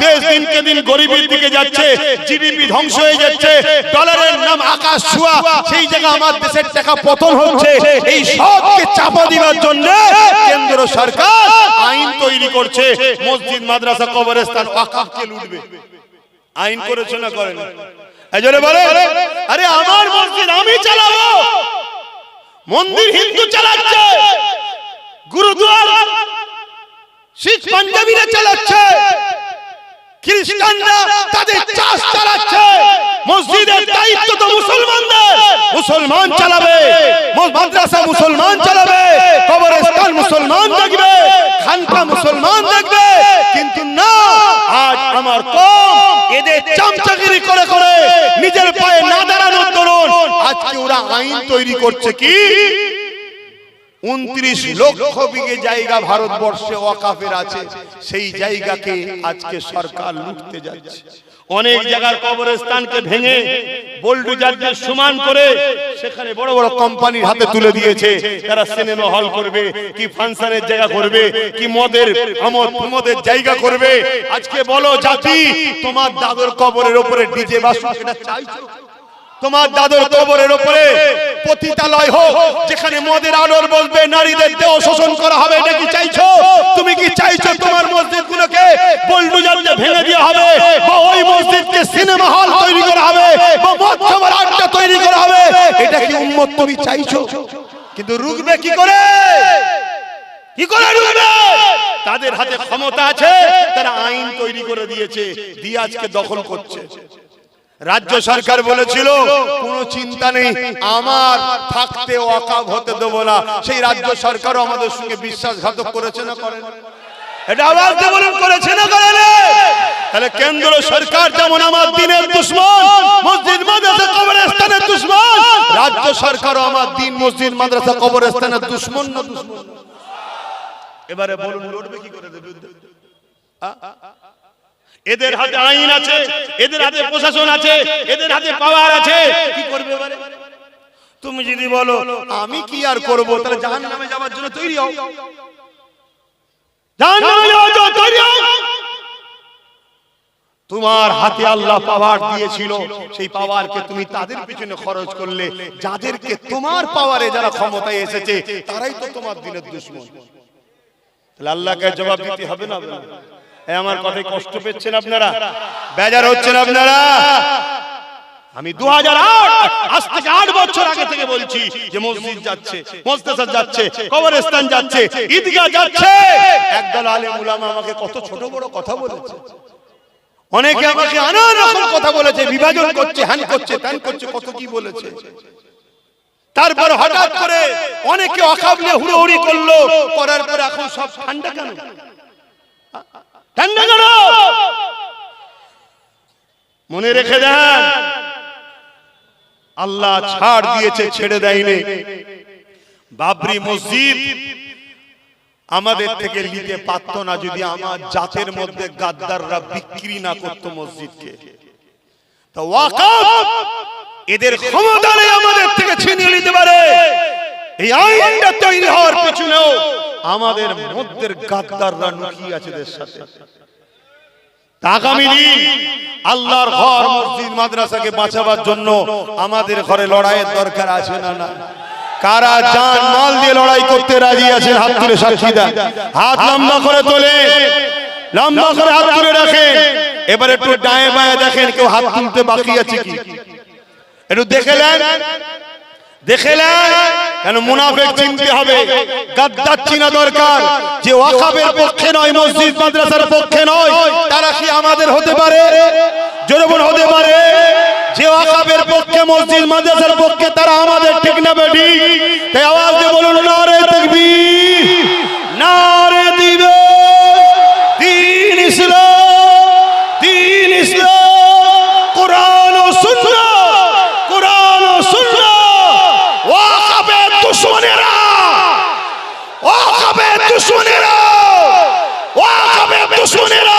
দেশ দিনকে দিন গরিবের দিকে যাচ্ছে, জিডিপি ধ্বংস হয়ে যাচ্ছে, ডলারের নাম আকাশ ছোঁয়া, সেই জায়গায় আমার দেশের টাকা পতন হচ্ছে। এই সবকে চাপা দেওয়ার জন্য কেন্দ্র সরকার আইন তৈরি করছে, মসজিদ মাদ্রাসা কবরস্থান ওয়াকফকে লুটবে। আইন করেছে না করেন? এজন্য বলে, আরে আমার মসজিদ আমি চালাবো, মন্দির হিন্দু চালাচ্ছে, গুরুদুয়ার শিখ পাঞ্জাবিরা চালাচ্ছে, খ্রিস্টানরা তাদের চাষ চালাচ্ছে। মসজিদের দায়িত্ব তো মুসলমানদের, মুসলমান চালাবে, মাদ্রাসা মুসলমান চালাবে, কবরস্থান মুসলমান দেখবে, খানকা মুসলমান দেখবে। কিন্তু না, আজ আমার কম এদের চামচাগিরি করে করে নিজের পায়ে না দাঁড়ানোর দরুন আজকে ওরা আইন তৈরি করছে কি 29 লক্ষ বিঘে জায়গা ভারতবর্ষে ওয়াকফের আছে, সেই জায়গাকে আজকে সরকার লুটতে যাচ্ছে। অনেক জায়গার কবরস্থানকে ভেঙে বোল্ডোজার দিয়ে সমান করে সেখানে বড় বড় কোম্পানির হাতে তুলে দিয়েছে। তারা সিনেমা হল করবে, কি ফাংশনের জায়গা করবে, কি মদের জায়গা করবে। আজকে বলো জাতি, তোমার দাদুর কবরের উপরে ডিজে বাজুক, এটা চাইছো? তোমার দাদুর কবরের উপরে পতিতালয় হোক, যেখানে মদের আলোর বলবে, নারীদের দেহ শোষণ করা হবে, এটা কি চাইছো? তুমি কি চাইছো তোমার মসজিদগুলোকে বুলডোজার দিয়ে ভেঙে দেওয়া হবে, বা ওই মসজিদকে সিনেমা হল তৈরি করা হবে, বা মদ খাবার আড্ডা তৈরি করা হবে? এটা কি উম্মত তুমি চাইছো? কিন্তু রুখবে কি করে? কি করে রুখবে? তাদের হাতে ক্ষমতা আছে, তারা আইন তৈরি করে দিয়েছে, দিয়ে আজকে দখল করছে। রাজ্য সরকার বলেছিল কোনো চিন্তা নেই, আমার থাকতে ওয়াকফ হতে দেব না। সেই রাজ্য সরকারও আমাদের সঙ্গে বিশ্বাসঘাতক করেছে না করেন? এটা আওয়াজ দিয়ে বলুন, করেছে না করেন? তাহলে কেন্দ্র সরকার যেমন আমার দ্বীনের দুশমন, মসজিদ মাদ্রাসা কবরস্থানের দুশমন, রাজ্য সরকারও আমার দ্বীন মসজিদ মাদ্রাসা কবরস্থানের দুশমন না দুশমন? এবারে বলুন, লড়বে কি করে? এদের হাতে আইন আছে, এদের হাতে প্রশাসন আছে, এদের হাতে পাওয়ার আছে, কি করবে? তুমি যদি বলো আমি কি আর করব, তাহলে জাহান্নামে যাওয়ার জন্য তৈরি হও, জাহান্নামে যাওয়ার জন্য তৈরি হও। তোমার হাতে আল্লাহ পাওয়ার দিয়েছিল, সেই পাওয়ারকে তুমি তাদের পিছনে খরচ করলে, যাদেরকে তোমার পাওয়ারে যারা ক্ষমতায় এসেছে তারাই তো তোমার দিনের দুশমন। তাহলে আল্লাহকে জবাব দিতে হবে না? আমার কথায় কষ্ট পেচ্ছেন আপনারা? বেজার হচ্ছেন আপনারা? আমি 2008 আজ থেকে 8 বছর আগে থেকে বলছি যে মসজিদ যাচ্ছে, মাদ্রাসা যাচ্ছে, কবরস্থান যাচ্ছে, ঈদগাহ যাচ্ছে। একদল আলেম উলামা আমাকে কত ছোট বড় কথা বলেছে। অনেকে আমাকে নানা রকম কথা বলেছে, বিভাজন করছে, হ্যান করছে, ত্যান করছে, কত কি বলেছে। তারপর হঠাৎ করে অনেকে অকাবলে হুড়োহুড়ি করলো, করার পর এখন সব ঠান্ডা কেন? ঠান্ডা কেন? মনে রেখে দেন, আল্লাহ ছাড় দিয়েছে, ছেড়ে দেয়নি। বাবরি মসজিদ আমাদের থেকে নিতে পারতো না যদি আমার জাতের মধ্যে গাদ্দাররা বিক্রি না করতো মসজিদকে। তো ওয়াকফ এদের ক্ষমতা নেই আমাদের থেকে ছিনিয়ে নিতে পারে। এই আইনটা তৈরি হওয়ার পিছনেও আমাদের মধ্যে গাদ্দাররা লুকিয়ে আছে এদের সাথে। আগামী দিন আল্লাহর ঘর মসজিদ মাদ্রাসাকে বাঁচাবার জন্য আমাদের ঘরে লড়াইয়ের দরকার আছে না? না। কারা জান মাল দিয়ে লড়াই করতে রাজি আছেন? হাত তুলে সাক্ষী দেন। হাত লম্বা করে তোলে, লম্বা করে হাত তুলে রাখেন। এবার একটু ডায়ে বায়ে দেখেন কেউ হাত তুলতে বাকি আছে কি, একটু দেখে নেন, দেখে নেন। কেন মুনাফিক চিনতে হবে, গাদ্দার চিনা দরকার। যে ওয়াকফের পক্ষে নয়, মসজিদ মাদ্রাসার পক্ষে নয়, তারা কি আমাদের হতে পারে? জোরে বলুন হতে পারে। যে ওয়াকফের পক্ষে, মসজিদ মাদ্রাসার পক্ষে, তারা আমাদের, ঠিক না বেটি? তাই আওয়াজ দিয়ে বলুন নারে তাকবীর, নারে দিবে দ্বীন ইসলাম, দ্বীন ইসলাম, কোরআন ও সুন্নাহ, কোরআন ও সুন্নাহ। ওয়াকফের দুশমনেরা, ওয়াকফের দুশমনেরা, ওয়াকফের দুশমনেরা,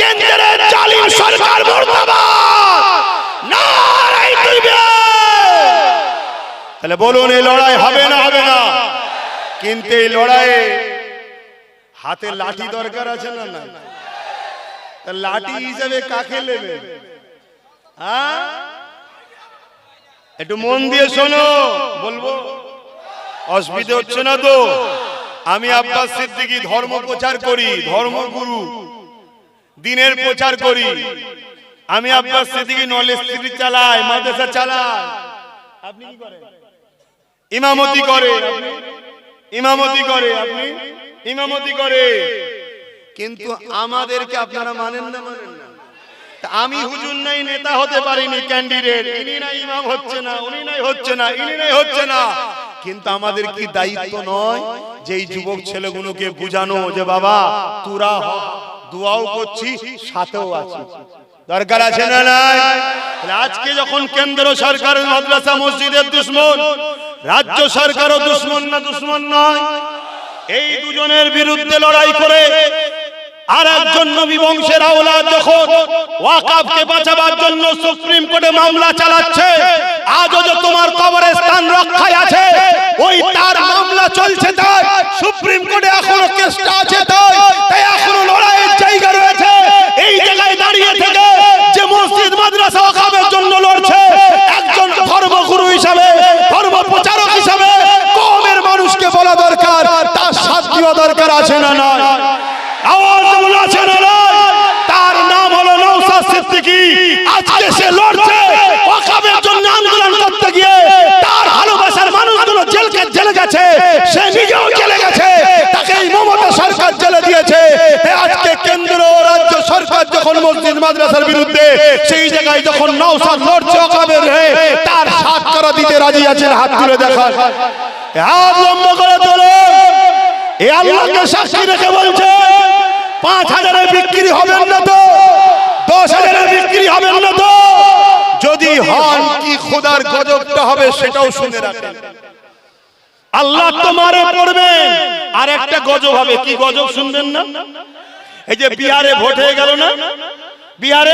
কেন্দ্রের জালিম সরকার মুর্দাবাদ। তাহলে বলুন এই লড়াই হবে না? হবে না। কিন্তু এই লড়াইয়ে হাতে লাঠি দরকার আছে না? না। লাঠি হিসেবে কাকে নেবে? হ্যাঁ, একটু মন দিয়ে শোনো, বলবো, অসুবিধা হচ্ছে না তো? আমি আব্বাস সিদ্দিকী ধর্ম প্রচার করি, ধর্মগুরু, দিনের প্রচার করি। আমি আব্বাস সিদ্দিকী নলেজ সিটি চালাই, মাদ্রাসা চালাই। আপনি কি করেন? ইমামতি করে, ইমামতি করে, আপনি ইমামতি করে। কিন্তু আমাদেরকে আপনারা মানেন না? মানেন না। আমি হুজুর নাই, নেতা হতে পারিনি, ক্যান্ডিডেট, ইনি নাই ইমাম হচ্ছে না, উনি নাই হচ্ছে না, ইনি নাই হচ্ছে না। কিন্তু আমাদের কি দায়িত্ব নয় যে এই যুবক ছেলেগুলোকে বুঝানো যে বাবা তোরা দোয়াও করছি, সাথেও আছি? দরকার আছে না নাই? আজকে যখন কেন্দ্র সরকার মাদ্রাসা মসজিদের দুশমন, রাজ্য সরকারও দুশমন না? দুশমন নয়? এই দুজনের বিরুদ্ধে লড়াই করে আর একজন নবী বংশের আওলাদ যখন ওয়াকফকে বাঁচাবার জন্য সুপ্রিম কোর্টে মামলা চালাচ্ছে, আজও যে তোমার কবরস্থান রক্ষায় আছে, ওই তার মামলা চলছে, তাই সুপ্রিম কোর্টে এখনো কেসটা আছে, তাই এখনো লড়াইয়ের জায়গা রয়েছে। এই জায়গায় দাঁড়িয়ে থেকে যে মসজিদ মাদ্রাসা ওয়াকফের জন্য লড়ছে, একজন ধর্মগুরু হিসাবে, ধর্ম প্রচারক হিসাবে কওমের মানুষকে বলা দরকার, তার সাথ দেওয়া দরকার আছে না? না। আওয়াজ আছে না? তার নাম হলো নওশাদ সিদ্দিকী। আজকে সে লড়ছে ওয়াকফের জন্য, আন্দোলন করতে গিয়ে তার ভালোবাসার মানুষগুলো জেলে গেছে, সে নিজেও জেলে গেছে, তাকে এই মমতা সরকার জেলে দিয়েছে। আজকে কেন্দ্র ও রাজ্য সরকার যখন মসজিদ মাদ্রাসার বিরুদ্ধে, সেই জায়গায় যখন নওশাদ লড়ছে ওয়াকফের হয়ে, তার সাথ করা দিতে রাজি আছেন? হাত তুলে দেখান, হাত লম্বা করে তোলো। এ আল্লাহকে সাক্ষী রেখে বলছে ৫,০০০ বিক্রি হবেন না তো? ১০,০০০ বিক্রি হবেন না তো? যদি হন, কি খোদার গজবটা হবে সেটাও শুনে রাখেন। আল্লাহ তোমারে পড়বেন, আর একটা গজব হবে। কি গজব শুনবেন না? এই যে বিহারে ভোট হয়ে গেল না, বিহারে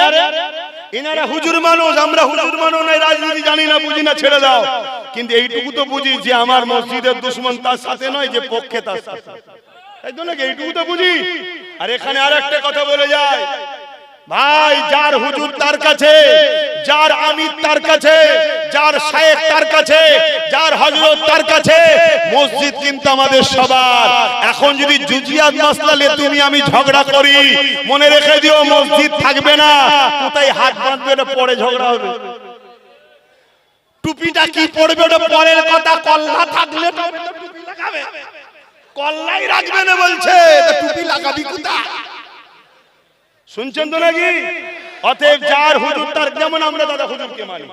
এনারা হুজুর মানুষ, আমরা হুজুর মানুষ নাই, রাজনীতি জানি না, বুঝি না, ছেড়ে দাও। কিন্তু এইটুকু তো বুঝি যে আমার মসজিদের দুশমন তার সাথে নয়, যে পক্ষে তার সাথে, তাই তো নাকি? এইটুকু তো বুঝি। আর এখানে আর একটা কথা বলে যায়, ভাই যার হুজুর তার কাছে, যার আমির তার কাছে, যার শায়েখ তার কাছে, যার হযরত তার কাছে, মসজিদ কিন্তু আমাদের সবার। এখন যদি জুজিয়াত মাসলা নিয়ে তুমি আমি ঝগড়া করি, মনে রেখে দিও মসজিদ থাকবে না। কোথায় হাত বাঁধবে ওটা পরে ঝগড়া হবে। টুপিটা কি পড়বে ওটা পরের কথা, কল্লা থাকলে টুপি লাগাবে, কল্লাই রাখবে না বলছে, টুপি লাগাবি কোথায়? শুনছেন তো নাকি? অতএব যার হুজুর তার, যেমন আমরা দাদা হুজুরকে মানি,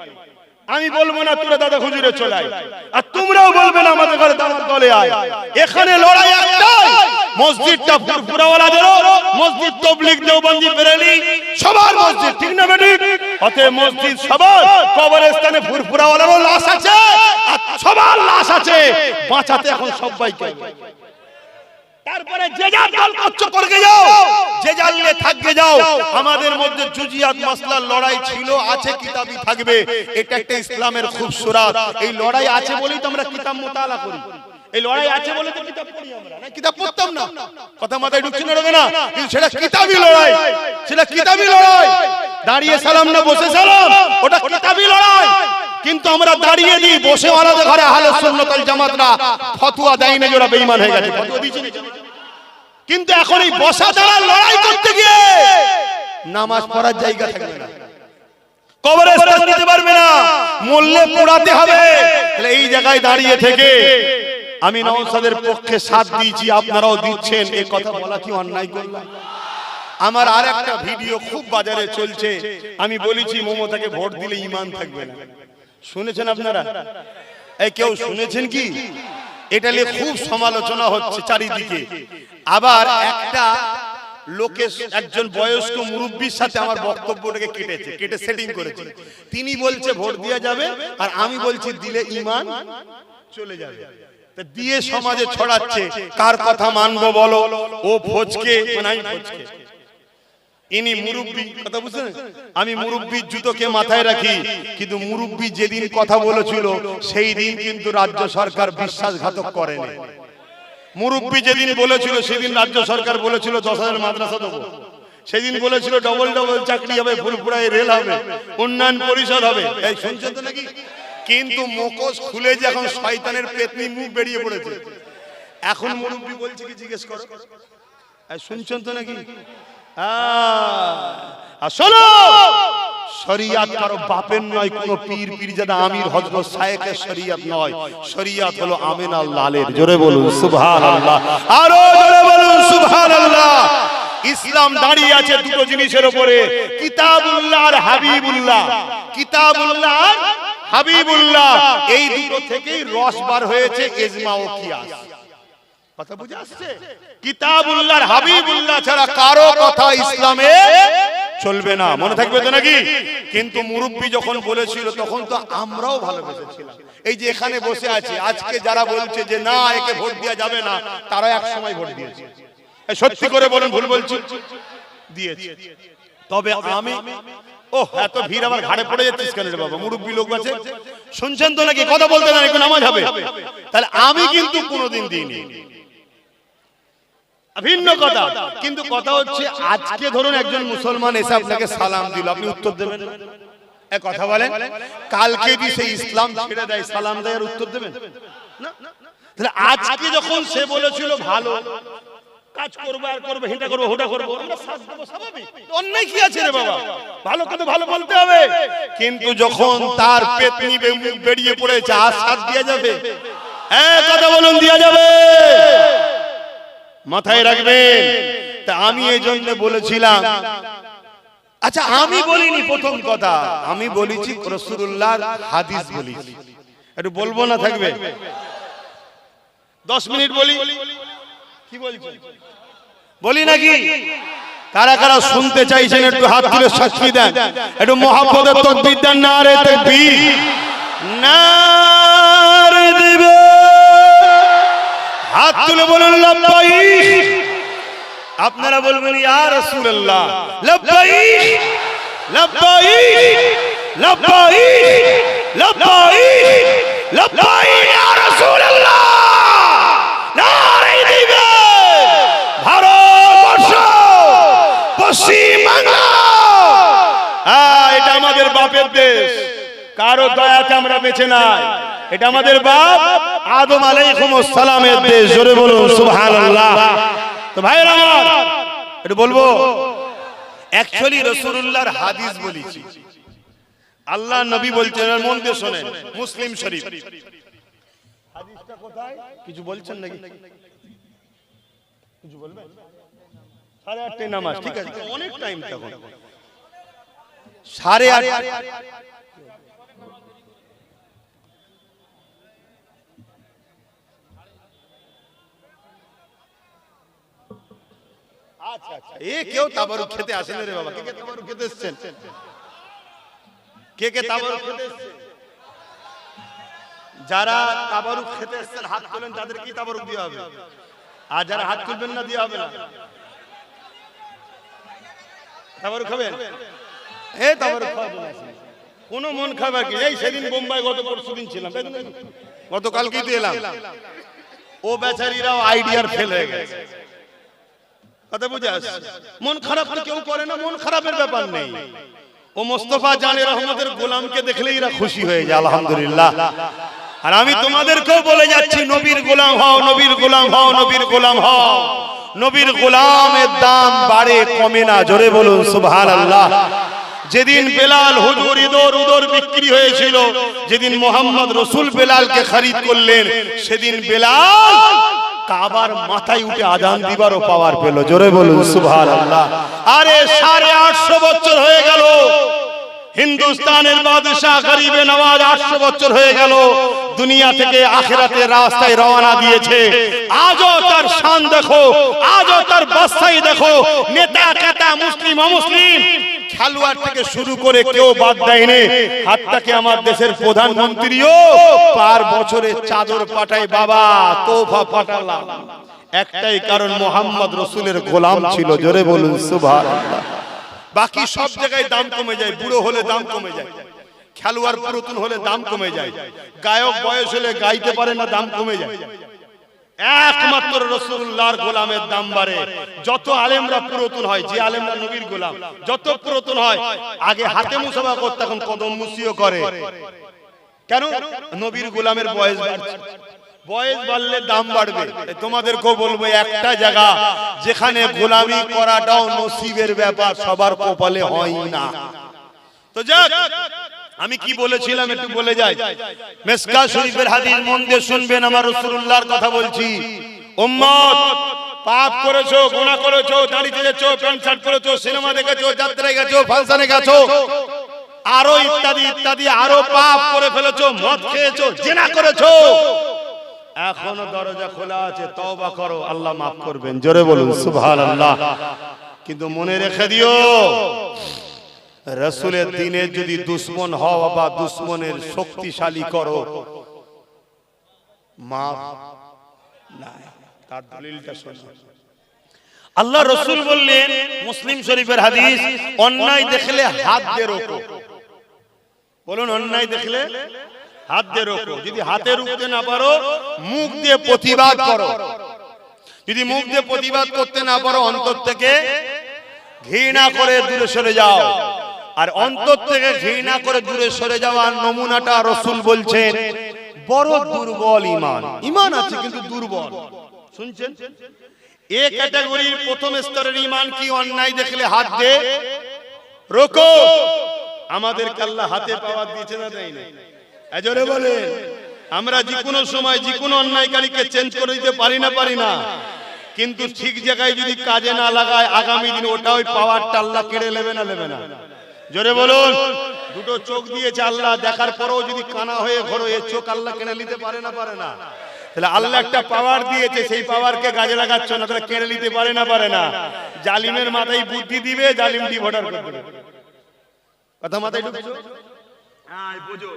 আমি বলবো না তোরা দাদা হুজুরে চলে আয়, আর তোমরাও বলবে না আমাদের ঘরে দাদার দলে আয়। এখানে লড়াই একটাই, মসজিদটা ফুরফুরাওয়ালাদেরও, মসজিদ তাবলীগ দেওবন্দি বেরেলি সবার মসজিদ, ঠিক না বেটি? অতএব মসজিদ সবার, কবরস্থানে ফুরফুরাওয়ালারও লাশ আছে আর সবার লাশ আছে, বাঁচাতে এখন সবাইকে। তারপরে যে যার দল করছো করতে যাও, যে জানলে থাকবে যাও। আমাদের মধ্যে জুজিয়াত মাসলার লড়াই ছিল, আছে, কিতাবই থাকবে। এটা একটা ইসলামের খুবসুরত। এই লড়াই আছে বলেই তো আমরা কিতাব মুতালা করি, এই লড়াই আছে বলে তো কিতাব পড়ি আমরা, না কিতাব পড়তাম না। কথা মাথায় ঢুকছে না ঢোকে না? কিন্তু সেটা কিতাবই লড়াই, সেটা কিতাবই লড়াই। দাঁড়িয়ে সালাম না বসে সালাম, ওটা কিতাবই লড়াই। কিন্তু আমরা দাঁড়িয়ে দিই, বসে ওয়ালাদের ঘরে আহলে সুন্নাত ওয়াল জামাতরা ফতোয়া দেয় না যে ওরা বেঈমান হয়ে গেছে, ফতোয়া দিয়েছে। কিন্তু এখন এই বসা দাঁড়া লড়াই করতে গিয়ে নামাজ পড়ার জায়গা থাকবে না, কবরে স্থান দিতে পারবে না, মরলে পোড়াতে হবে। তাহলে এই জায়গায় দাঁড়িয়ে থেকে আমি নওশাদের পক্ষে সাথ দিয়েছি, আপনারাও দিচ্ছেন, এই কথা বলা কি অন্যায় করলাম? আমার আর একটা ভিডিও খুব বাজারে চলছে, আমি বলেছি মমতাকে ভোট দিলে ঈমান থাকবে না। শুনেছেন আপনারা? এই কেউ শুনেছেন কি? এটা নিয়ে খুব সমালোচনা হচ্ছে চারিদিকে। আবার একটা লোকের, একজন বয়স্ক মুরব্বীর সাথে আমার বক্তব্যটাকে কেটে সেটিং করেছে। তিনি বলছে ভোট দেওয়া যাবে, আর আমি বলছি দিলে ঈমান চলে যাবে। দিয়ে সমাজে ছড়াচ্ছে, কার কথা মানবো বলো? ও ফজকে, আমি ফজকে, ইনি মুরব্বী। কথা বুঝছেন? আমি মুরব্বীর জুতোকে মাথায় রাখি, কিন্তু মুরব্বী যেদিন কথা বলেছিল সেই দিন কিন্তু রাজ্য সরকার বিশ্বাসঘাতক করেনি। মুরব্বী যেদিন বলেছিল সেদিন রাজ্য সরকার বলেছিল 10,000 মাদ্রাসা দেবো, সেদিন বলেছিল ডবল চাকরি হবে, ফুরফুরায় রেল হবে, উন্নয়ন পরিষদ হবে। এই শুনছেন তো নাকি? কিন্তু মুখোশ খুলে যে এখন শয়তানের পেতনি মুখ বেরিয়ে পড়েছে। এখন মুরব্বী বলছে কি জিজ্ঞেস করো, শুনছেন তো নাকি? শোনো, শরিয়াত কারো বাপের নয়, কোন পীর পীরজাদা আমির হযরত শায়েখের শরিয়াত নয়। শরিয়াত হলো আমিনা লালের। জোরে বলুন সুবহানাল্লাহ, আরো জোরে বলুন সুবহানাল্লাহ। ইসলাম দাঁড়িয়ে আছে দুটো জিনিসের উপরে, কিতাবুল্লাহ আর হাবিবুল্লাহ। কিতাবুল্লাহ আর হাবিবুল্লাহ, এই দুটো থেকেই রস বার হয়েছে ইজমা ও কিয়াস। কথা বুঝে আসছে? কিতাবুল্লাহ আর হাবিবুল্লাহ ছাড়া কারো কথা ইসলামে চলবে না, মনে থাকবে তো নাকি? কিন্তু মুরব্বী যখন বলেছিল তখন তো আমরাও ভালোবেসেছিলাম। এই যে এখানে বসে আছি, আজকে যারা বলছে যে না একে ভোট দেওয়া যাবে না, তারা এক সময় ভোট দিয়েছে। সত্যি করে বলেন, ভুল বলছি? দিয়েছে। তবে আমি, ও এত ভিড় আবার ঘাড়ে পড়ে যাচ্ছিস কেন রে বাবা? মুরব্বী লোক আছে, শুনছেন তো নাকি? কথা বলতে না, নামাজ হবে। তাহলে আমি কিন্তু কোনোদিন দিইনি, ভিন্ন কথা। কিন্তু কথা হচ্ছে, আজকে ধরুন একজন মুসলমান এসে আপনাকে সালাম দিল, আপনি উত্তর দেবেন? এক কথা বলেন, কালকে যদি সে ইসলাম ছেড়ে দেয়, সালাম দেয়, আর উত্তর দেবেন না? তাহলে আজকে যখন সে বলেছিল ভালো কাজ করবো, আর করবো, হেঁটা করবো, হোটা করবো, আমরা সাথ দেবো, স্বাভাবিক। অন্যায় কি আছে রে বাবা? ভালো কথা ভালো বলতে হবে। কিন্তু যখন তার পেতনি মুখ বেরিয়ে পড়েছে, আর সাথ দেওয়া যাবে? হ্যাঁ কথা বলুন, দেওয়া যাবে, মাথায় রাখবেন। তা আমি এই জন্য বলেছিলাম, আচ্ছা আমি বলিনি, প্রথম কথা আমি বলেছি রাসূলুল্লাহর হাদিস বলেছি, একটু বলবো না থাকবে? 10 মিনিট বলি, কি বলছেন? বলি নাকি? কারা কারা শুনতে চাইছেন একটু হাত তুলে সাক্ষী দেন, একটু মহব্বতের তাকবীর দেন। নারে তাকবীর, নারে দিবে, হাত তুলে বলুন লাব্বাইক। আপনারা বলবেন ইয়া রাসূলুল্লাহ, লাব্বাইক লাব্বাইক লাব্বাইক লাব্বাইক লাব্বাইক ইয়া রাসূলুল্লাহ। নারে দিবে, ভারতবর্ষ, পশ্চিম বাংলা, এটা আমাদের বাপের দেশ, কারো দয়াতে আমরা বেঁচে নাই। এটা আমাদের বাপ আদম আলাইহিস সালামের দেশ। জোরে বলুন সুবহানাল্লাহ। তো ভাইরা আমার একটু বলবো, অ্যাকচুয়ালি রাসূলুল্লাহর হাদিস বলেছি, আল্লাহ নবী বলছেন, মন দিয়ে শুনেন, মুসলিম শরীফ। হাদিসটা কোথায়? কিছু বলছেন নাকি? কিছু বলবেন? 8:30 নামাজ, ঠিক আছে, অনেক টাইম তখন 8:30। আচ্ছা আচ্ছা, এ কেউ তাবারুক খেতে আসেন রে বাবা? কে কে তাবারুক খেতে এসেছেন? কে কে তাবারুক খেতে এসেছেন? যারা তাবারুক খেতে এসেছেন হাত তোলেন, তাদের কি তাবারুক দেওয়া হবে? আর যারা হাত তুলবেন না, দেওয়া হবে না। তাবারুক খাবেন? এই তাবারুক খাবেন না, কোন মন খাবার কি? এই সেদিন বোম্বাই গত পরশুদিন ছিলাম, গতকালকেই তো এলাম। ও বেচারিরাও আইডিয়ার ফেল হয়ে গেছে। কথা বুঝে আসছে? মন খারাপ তো কেউ করে না, মন খারাপের ব্যাপার নেই। ও মোস্তফা জানে রহমতের গোলামকে দেখলেই এরা খুশি হয়ে যায়, আলহামদুলিল্লাহ। আর আমি তোমাদেরকেও বলে যাচ্ছি, নবীর গোলাম হও, নবীর গোলাম হও, নবীর গোলাম হও। নবীর গোলামের দাম বাড়ে, কমে না। জোরে বলুন সুবহানাল্লাহ। যেদিন বেলাল হুজুর ইদর উদর বিক্রি হয়েছিল, যেদিন মোহাম্মদ রসুল বেলালকে খরিদ করলেন, সেদিন বেলাল কাবার মাথায় উঠে আজান দিবারও পাওয়ার পেল। জোরে বলুন সুবহানাল্লাহ। আরে 850 বছর হয়ে গেল, হিন্দুস্তানের বাদশাহ গরিবে নওয়াজ 800 বছর হয়ে গেল দুনিয়া থেকে আখিরাতের রাস্তায় রওনা দিয়েছে। আজও তার শান দেখো, আজও তার বাদশাহী দেখো। নেতা কেতা, মুসলিম অমুসলিম, খেলোয়াড় থেকে শুরু করে কেউ বাদ দেয়নি। হাতটাকে আমার দেশের প্রধানমন্ত্রীও পার বছরে চাদর পাঠায়, বাবা তোফা পাঠালাম। একটাই কারণ, মোহাম্মদ রসুলের গোলাম ছিল। জোরে বলুন সুবহানাল্লাহ। বাকি সব জায়গায় দাম কমে যায়, বুড়ো হলে দাম কমে যায়, খেলোয়াড় পুরাতন হলে দাম কমে যায়, গায়ক বয়স হলে গাইতে পারে না, দাম কমে যায়। একমাত্র রাসূলুল্লাহর গোলামের দাম বাড়ে। যত আলেমরা পুরাতন হয়, যে আলেমরা নবীর গোলাম যত পুরাতন হয়, আগে হাতে মুসাফা করতে, এখন কদম মুসিও করে। কেন? নবীর গোলামের বয়স বাড়ছে, বয়স বাড়লে দাম বাড়বে। তোমাদেরকেও বলবো, একটা জায়গা যেখানে গোলামি করাটাও নসিবের ব্যাপার, সবার কপালে হয় না। তো যাক, আমি কি বলেছিলাম একটু বলে যাই। মিসকাত শরীফের হাদিস মন দিয়ে শুনবেন, আমার রাসূলুল্লাহর কথা বলছি। উম্মত, পাপ করেছো, গুনাহ করেছো, দাড়ি ছেড়েছো, প্যান্ট শার্ট পরেছো, সিনেমা দেখেছো, যাত্রায় গেছো, ফাংশনে গেছো, আরো ইত্যাদি ইত্যাদি, আরো পাপ করে ফেলেছো, মদ খেয়েছো, জিনা করেছো, এখনো দরজা খোলা আছে, তওবা করো, আল্লাহ মাফ করবেন। জোরে বলুন সুবহানাল্লাহ। কিন্তু মনে রেখে দিও, রাসূলের দ্বীনের যদি দুশমন হও বা দুশমনের শক্তিশালী করো, মাফ নাই। তার দলিলটা শোনো। আল্লাহ রাসূল বললেন, মুসলিম শরীফের হাদিস, অন্যায় দেখলে হাত দিয়ে রোকো। বলুন, অন্যায় দেখলে হাত দিয়ে রোকো। যদি হাতে রুখতে না পারো, মুখ দিয়ে প্রতিবাদ করো। যদি মুখ দিয়ে প্রতিবাদ করতে না পারো, অন্তর থেকে ঘৃণা করে দূরে সরে যাও। আর অন্তর থেকে ঘৃণা করে দূরে সরে যাওয়ার নমুনাটা রাসূল বলছেন, বড় দুর্বল ঈমান। ঈমান আছে কিন্তু দুর্বল। শুনছেন? এই ক্যাটাগরির প্রথম স্তরের ঈমান কি? অন্যায় দেখলে হাত দিয়ে রোকো। আমাদেরকে আল্লাহ হাতে পাওয়ার দিয়েছে না, দেয় না? জোরে বলেন। আমরা যে কোনো সময় যে কোনো অন্যায়কারীকে চেঞ্জ করে দিতে পারি না, পারি না। কিন্তু ঠিক জায়গায় যদি কাজে না লাগায়, আগামী দিন ওটা ওই পাওয়ারটা আল্লাহ কেড়ে নেবে না, নেবে না? জোরে বলুন। দুটো চোখ দিয়েছে আল্লাহ, দেখার পরেও যদি কানা হয়ে ঘোরো, এই চোখ আল্লাহ কেড়ে নিতে পারে না, পারে না? তাহলে আল্লাহ একটা পাওয়ার দিয়েছে, সেই পাওয়ারকে কাজে লাগাচ্ছ না, তাহলে কেড়ে নিতে পারে না, পারে না? জালিমের মাথায় বুদ্ধি দিবে, জালিম ডিভোটার করে দেবে। কথা মাথায় ঢুকছো? হ্যাঁ, বুঝো।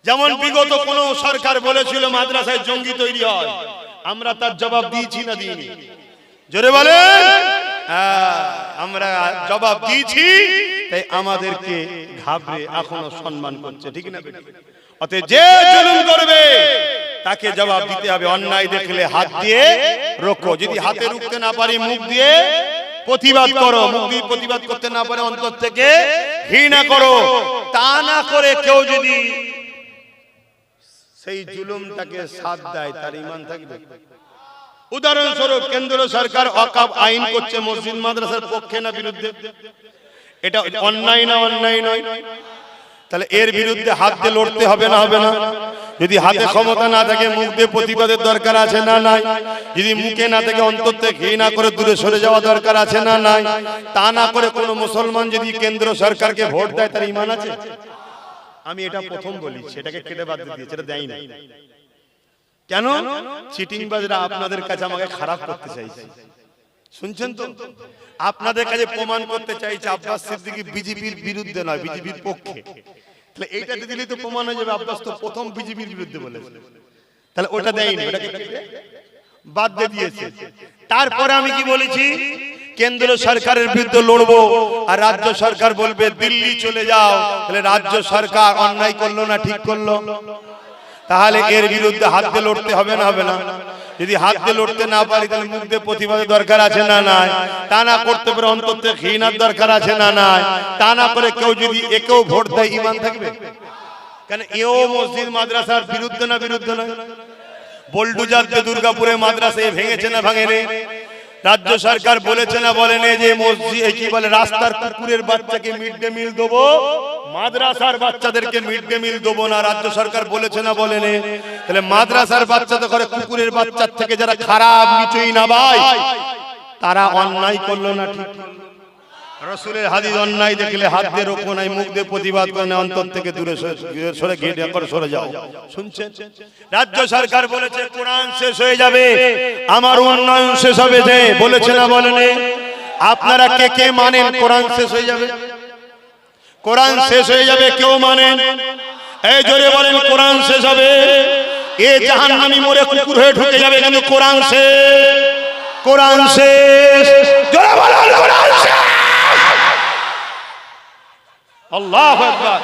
যেমন বিগত কোন সরকার বলেছিল মাদ্রাসায় জঙ্গি তৈরি হয়, আমরা তার জবাব দিয়েছি না দিইনি? জোরে বলেন। আমরা জবাব দিয়েছি, তাই আমাদেরকে ঘাবড়ে এখনো সম্মান করছে, ঠিক না? অতএব যে জুলুম করবে তাকে জবাব দিতে হবে। অন্যায় দেখলে হাত দিয়ে রোকো। যদি হাতে রুখতে না পারি, মুখ দিয়ে প্রতিবাদ করো। মুখ দিয়ে প্রতিবাদ করতে না পারে, অন্তর থেকে ঘৃণা করো। তা না করে কেউ যদি সেই জুলুমটাকে সাথ দেয়, তার ঈমান থাকবে? উদাহরণস্বরূপ, কেন্দ্র সরকার ওয়াকফ আইন করছে, মসজিদ মাদ্রাসার পক্ষে না বিরুদ্ধে? এটা অন্যায় না অন্যায় নয়? তাহলে এর বিরুদ্ধে হাত দিয়ে লড়তে হবে না হবে না? যদি হাতে ক্ষমতা না থাকে মুখ দিয়ে প্রতিবাদের দরকার আছে না নাই? যদি মুখে না থাকে অন্তর থেকে ঘৃণা করে দূরে সরে যাওয়া দরকার আছে না নাই? তা না করে কোনো মুসলমান যদি কেন্দ্র সরকারকে ভোট দেয় তার ঈমান আছে? আমি এটা প্রথম বলি, সেটাকে কেটে বাদ দিয়ে দিয়েছে, এটা দেয় না। কেন? চিটিংবাজরা আপনাদের কাছে আমাকে খারাপ করতে চাইছে, শুনছেন তো? আপনাদের কাছে প্রমাণ করতে চাইছে আব্বাস সিদ্দিকী বিজেপির বিরুদ্ধে নয়, বিজেপির পক্ষে। তাহলে এইটা দিলেই তো প্রমাণ হয়ে যাবে আব্বাস তো প্রথম বিজেপির বিরুদ্ধে বলেছে। তাহলে ওটা দেয়নি, ওটাকে বাদ দিয়ে দিয়েছে। তারপরে আমি কি বলেছি? কেন্দ্র সরকারের বিরুদ্ধে লড়বো, আর রাজ্য সরকার বলবে দিল্লি চলে যাও। তাহলে রাজ্য সরকার অন্যায় করলো না ঠিক করলো? তাহলে এর বিরুদ্ধে হাত দিয়ে লড়তে হবে না হবে না? যদি হাত দিয়ে লড়তে না পারি তাহলে মুখ দিয়ে প্রতিবাদের দরকার আছে না নাই? তা না করতে পারে অন্তর থেকে ঘৃণার দরকার আছে না নাই? তা না করে কেউ যদি একেও ভোট দেয় ঈমান থাকবে? কেন এও মসজিদ মাদ্রাসার বিরুদ্ধে না বিরুদ্ধে নয়? বোলডুজার যে দুর্গাপুরে মাদ্রাসা ভেঙেছে না ভাঙেনি? রাজ্য সরকার বলেছে না বলেনি যে মসজিদ কি বলে রাস্তার কুকুরের বাচ্চাকে মিড ডে মিল দেবো, মাদ্রাসার বাচ্চাদেরকে মিড ডে মিল দেবো না? রাজ্য সরকার বলেছে না বলেনি? তাহলে মাদ্রাসার বাচ্চাদের ঘরে কুকুরের বাচ্চার থেকে যারা খারাপ নিচুই না ভাই, তারা অন্যায় করলো না ঠিক? রাসূলের হাদিস অন্যায় দেখলে হাত দিয়ে রোকো নাই, মুখ দিয়ে প্রতিবাদ করে না, অন্তর থেকে দূরে সরে ঘেটে করে সরে যাও। শুনছেন? রাজ্য সরকার বলেছে কোরআন শেষ হয়ে যাবে, আমার উন্নয়ন শেষ হবে, যে বলেছে না বলেনি? আপনারা কে কে মানেন কোরআন শেষ হয়ে যাবে? কোরআন শেষ হয়ে যাবে কেউ মানেন? এই জোরে বলেন কোরআন শেষ হবে। এ জাহান্নামী মরে কুকুর হয়ে ঢুকে যাবে, কিন্তু কোরআন শেষ, কোরআন শেষ। জোরে বলেন কোরআন শেষ। আল্লাহু আকবার।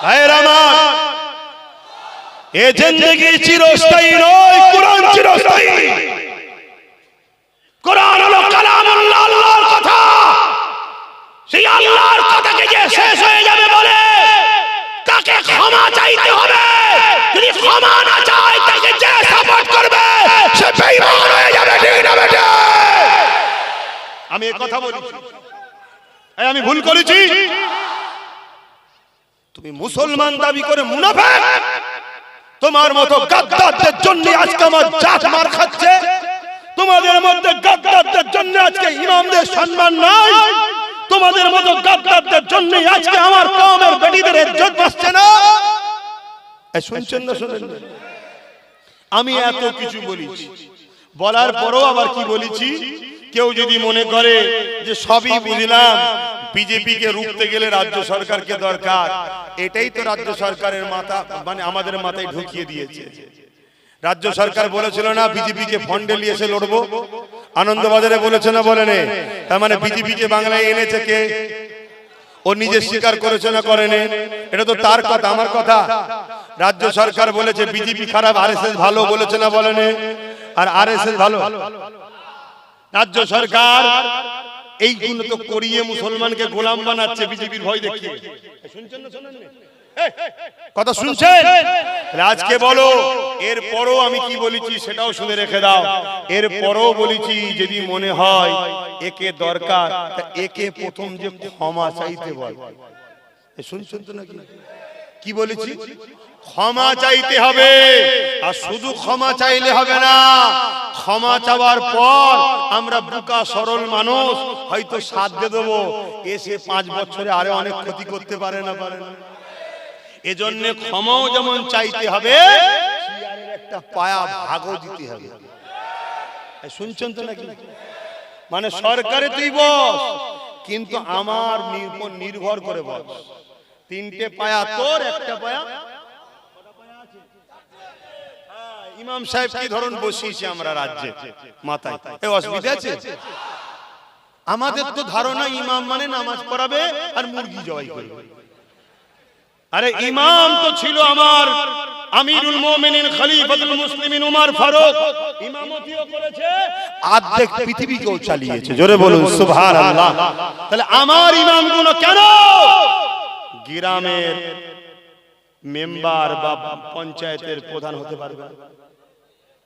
ভাইরা আমার, এ জিন্দেগি চিরস্থায়ী নয়, কোরআন চিরস্থায়ী। কোরআন হলো কালামুল্লাহ, আল্লাহর কথা। সেই আল্লাহর কথাকে যে শেষ হয়ে যাবে বলে তাকে ক্ষমা চাইতে হবে। যদি ক্ষমা না চায় তাকে যে সাপোর্ট করবে সে বেঈমান হয়ে যাবে, ঠিক না বেটা? আমি এই কথা বলেছি, আমি ভুল করেছি? তুমি মুসলমান দাবি করে মুনাফিক। তোমার মতো গাদ্দারদের জন্য আজকে আমার জাত মার খাচ্ছে। তোমাদের মধ্যে গাদ্দারদের জন্য আজকে ইমামদের সম্মান নাই। তোমাদের মতো গাদ্দারদের জন্য আজকে আমার কওমের বেটিদের ইজ্জত বাঁচছে না। শুনছেন না শুনেন? আমি এত কিছু বলেছি, বলার পরও আবার কি বলেছি? কেউ যদি মনে করে যে সবই বুঝলাম, বিজেপিকে রুখতে গেলে রাজ্য সরকারকে দরকার, এটাই তো রাজ্য সরকারের মাথা মানে আমাদের মাথায় ঢুকিয়ে দিয়েছে। রাজ্য সরকার বলেছিল না বিজেপিকে ফন্ডে নিয়ে এসে লড়বো, আনন্দবাজারে বলেছে না বলেনি? তার মানে বিজেপিকে বাংলায় এনেছে কে? ও নিজে স্বীকার করেছে না করেনি? এটা তো তার কথা, আমার কথা। রাজ্য সরকার বলেছে বিজেপি খারাপ, আরএসএস ভালো, বলেছে না বলেনি? আর আরএসএস ভালো। রাজ্য সরকার এইগুলো তো করিয়ে মুসলমানকে গোলাম বানাচ্ছে বিজেপির ভয় দেখিয়ে। শুনছেন না শোনেন? কথা শুনছেন? আজকে বলো, এরপরও আমি কি বলেছি সেটাও শুনে রেখে দাও। এরপরও বলেছি যদি মনে হয় একে দরকার, একে প্রথম যে ক্ষমা চাইতে বল। শুনছেন তো নাকি? কি বলেছি? ক্ষমা চাইতে হবে। আর শুধু ক্ষমা চাইলে হবে না, ক্ষমা চাওয়ার পর আমরা বোকা সরল মানুষ হয়তো সাথ দিয়ে দেবো, এসে 5 বছরে আরে অনেক ক্ষতি করতে পারে না পারে না। এজন্য ক্ষমাও যেমন চাইতে হবে, চেয়ারের একটা পায়া ভাগও দিতে হবে। শুনছেন তো নাকি? মানে সরকারে তুই বস, কিন্তু আমার নির্ভর করে বস। 3টে পায়া তোর, একটা পায়া ইমাম সাহেব কি ধরুন বসিয়েছি আমরা রাজ্যে মাথায়, এই অসুবিধা আছে? আমাদের তো ধারণা ইমাম মানে নামাজ পড়াবে আর মুরগি জবাই করবে। আরে ইমাম তো ছিল আমার আমিরুল মুমিনিন খলিফাতুল মুসলিমিন উমর ফারুক, ইমামতিও করেছে, অর্ধেক পৃথিবীকেও চালিয়েছে। জোরে বলুন সুবহানাল্লাহ। তাহলে আমার ইমামগুলো কেন গ্রামের মেম্বার বা পঞ্চায়েতের প্রধান হতে পারবে না?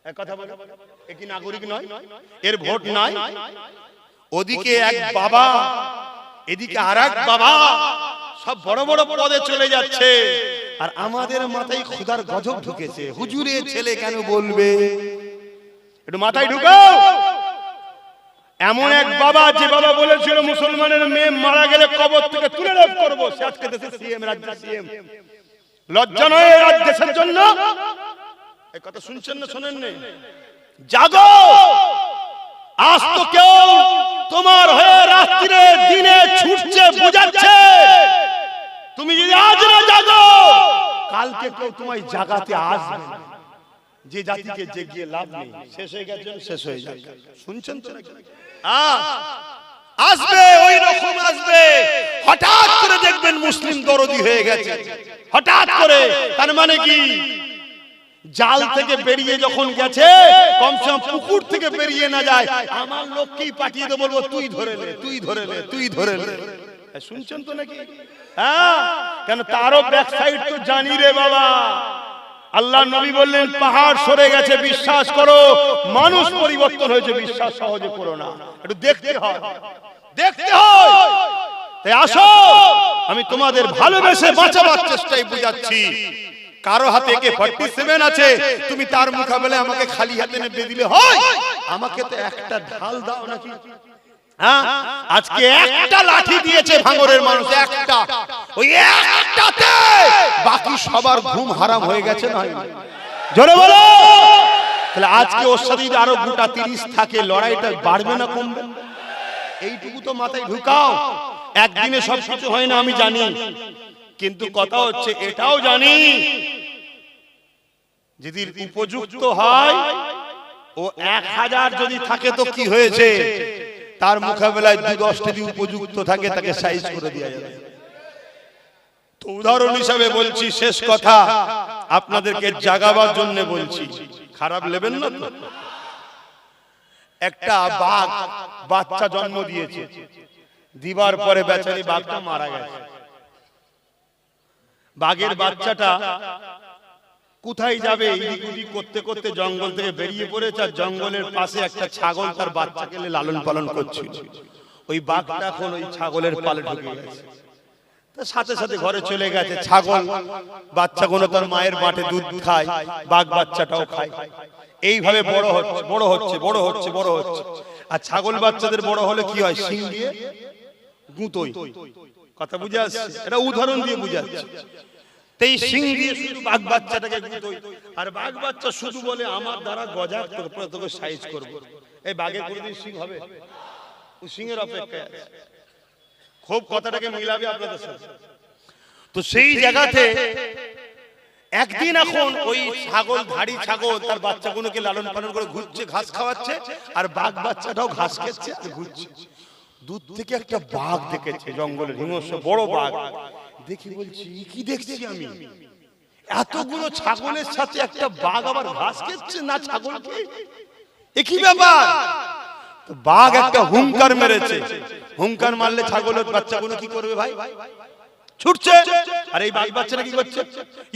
এক কথা বলো, এ কি নাগরিক নয়? এর ভোট নাই? ওদিকে এক বাবা, এদিকে আরেক বাবা, সব বড় বড় পদে চলে যাচ্ছে, আর আমাদের মাথায় খোদার গজব ঢুকেছে। হুজুরের ছেলে কেন বলবে? একটু মাথায় ঢুকাও। এমন এক বাবা, যে বাবা বলেছিল মুসলমানের মেয়ে মারা গেলে কবর থেকে তুলে লাভ করবো, সে আজকে দেশের সিএম, রাজ্যের সিএম। লজ্জা নয় রাজ্য দেশের জন্য? এই কথা শুনছেন না শোনেন না? জাগো, আজ তো কেউ তোমার হয়ে রাত্রিরে দিনে ছুটছে, বুঝাচ্ছে। তুমি যদি আজ না জাগো, কালকে কেউ তোমায় জাগাতে আসবে। যে জাতিকে জেগিয়ে লাভ নেই, শেষ হয়ে গেছে, শেষ হয়ে যাবে। শুনছেন তো? আসবে, ওই রকম আসবে। হঠাৎ করে দেখবেন মুসলিম দরদি হয়ে গেছে, হঠাৎ করে। তার মানে কি? জাল থেকে বেরিয়ে যখন গেছে, কমসে কম পুকুর থেকে বেরিয়ে না যায়, আমার লোককেই পাঠিয়ে দেবো, বলবো তুই ধরে নে, তুই ধরে নে, তুই ধরে নে। শুনছেন তো নাকি? হ্যাঁ, কেন তারও ব্যাক সাইড তো জানি রে বাবা। আল্লাহ নবী বললেন, পাহাড় সরে গেছে বিশ্বাস করো, মানুষ পরিবর্তন হয়েছে বিশ্বাস সহজে করো না। একটু দেখতে হয়, দেখতে হয়। তাই আসো, আমি তোমাদের ভালোবেসে বাঁচাবার চেষ্টাই বুঝাচ্ছি। কারো হাতে AK-47 আছে, তুমি তার মোকাবেলায় আমাকে খালি হাতে নেবে দিলে হয়? আমাকে তো একটা ঢাল দাও নাকি? হ্যাঁ, আজকে একটা লাঠি দিয়েছে ভাঙরের মানুষ, একটা। ওই একটাতে বাকি সবার ঘুম হারাম হয়ে গেছে না? জোরে বলো। তাহলে আজকে ওর সাথে যদি আরো গোটা 30 থাকে, লড়াইটা বাড়বে না কমবে? এইটুকু তো মাথায় ঢুকাও। একদিনে সবকিছু হয় না আমি জানি, কিন্তু কথা হচ্ছে এটাও জানি, যদি উপযুক্ত হয়, ও 1000 যদি থাকে তো কি হয়েছে, তার মোকাবেলায় 2-10 যদি উপযুক্ত থাকে, তাকে সাইজ করে দেওয়া যাবে। তো উদাহরণ হিসাবে বলছি, শেষ কথা আপনাদেরকে জাগাবার জন্য বলছি, খারাপ নেবেন না তো। একটা বাঘ বাচ্চা জন্ম দিয়েছে, দিবার পরে বেচারি বাঘটা মারা গেছে। বাঘের বাচ্চাটা কোথায় যাবে, এদিক ওদিক করতে করতে জঙ্গল থেকে বেরিয়ে পড়েছে, আর জঙ্গলের পাশে একটা ছাগল তার বাচ্চাকে লালন পালন করছিল। ওই বাঘটা এখন ওই ছাগলের পালে ঢুকে গেছে, তার সাথে সাথে ঘরে চলে গেছে। ছাগল বাচ্চাগুলো তার মায়ের বাটে দুধ খায়, বাঘ বাচ্চাটাও খায়। এইভাবে বড় হচ্ছে, বড় হচ্ছে, বড় হচ্ছে, বড় হচ্ছে। আর ছাগল বাচ্চাদের বড় হলে কি হয়? শিং দিয়ে গুঁতোয়। কথা বুঝে আসছে? এটা উদাহরণ দিয়ে বুঝাচ্ছে। এই শিং দিয়ে শুধু বাঘ বাচ্চাটাকে গুঁতোয়, আর বাঘ বাচ্চা শুধু বলে আমার দ্বারা গজা তোকে সাইজ করব। এই বাঘের কোনদিন শিং হবে? ও শিংয়ের অপেক্ষায় আছে। খুব কথাটাকে মিলাবে আপনাদের সাথে। তো সেই জায়গাতে একদিন এখন ওই ছাগল, ধাড়ি ছাগল তার বাচ্চাগুলোকে লালন পালন করে ঘুরছে, ঘাস খাওয়াচ্ছে, আর বাঘ বাচ্চাটাও ঘাস খেচ্ছে আর ঘুরছে। দূর থেকে একটা বাঘ দেখেছে, জঙ্গলের হিংস্র বড় বাঘ। দেখি বলছি, কি দেখছি আমি? এতগুলো ছাগলের সাথে একটা বাঘ আবার ঘাস খেচ্ছে না ছাগলকে, এ কি ব্যাপার? বাঘ একটা হুঙ্কার মেরেছে। হুঙ্কার মারলে ছাগলের বাচ্চাগুলো কি করবে ভাই? ছুটছে। আর এই বাঘ বাচ্চাটা কি করছে?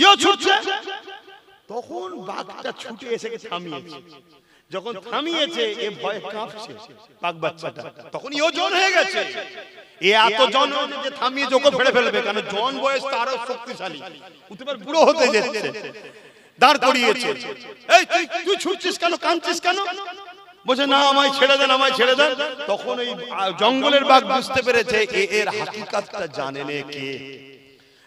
ইও ছুটছে। তখন বাঘটা ছুটে এসে থামিয়েছে। যখন থামিয়েছে, এ ভয়ে কাঁপছে বাঘ বাচ্চাটা। তখন ইও জন হয়ে গেছে। এ এত জন যে থামিয়ে ওকে ফেলে ফেলবে, কারণ জন বয়স তারও শক্তিশালী, উঠেবার বুড়ো হতে যাচ্ছে। দাঁড় করিয়েছে। এই তুই ছুটছিস কেন, কাঁদছিস কেন? বলছে না, আমায় ছেড়ে দেন, আমায় ছেড়ে দেন। তখন এই জঙ্গলের বাঘ বুঝতে পেরেছে এর হাকিকাতটা জানে না কে।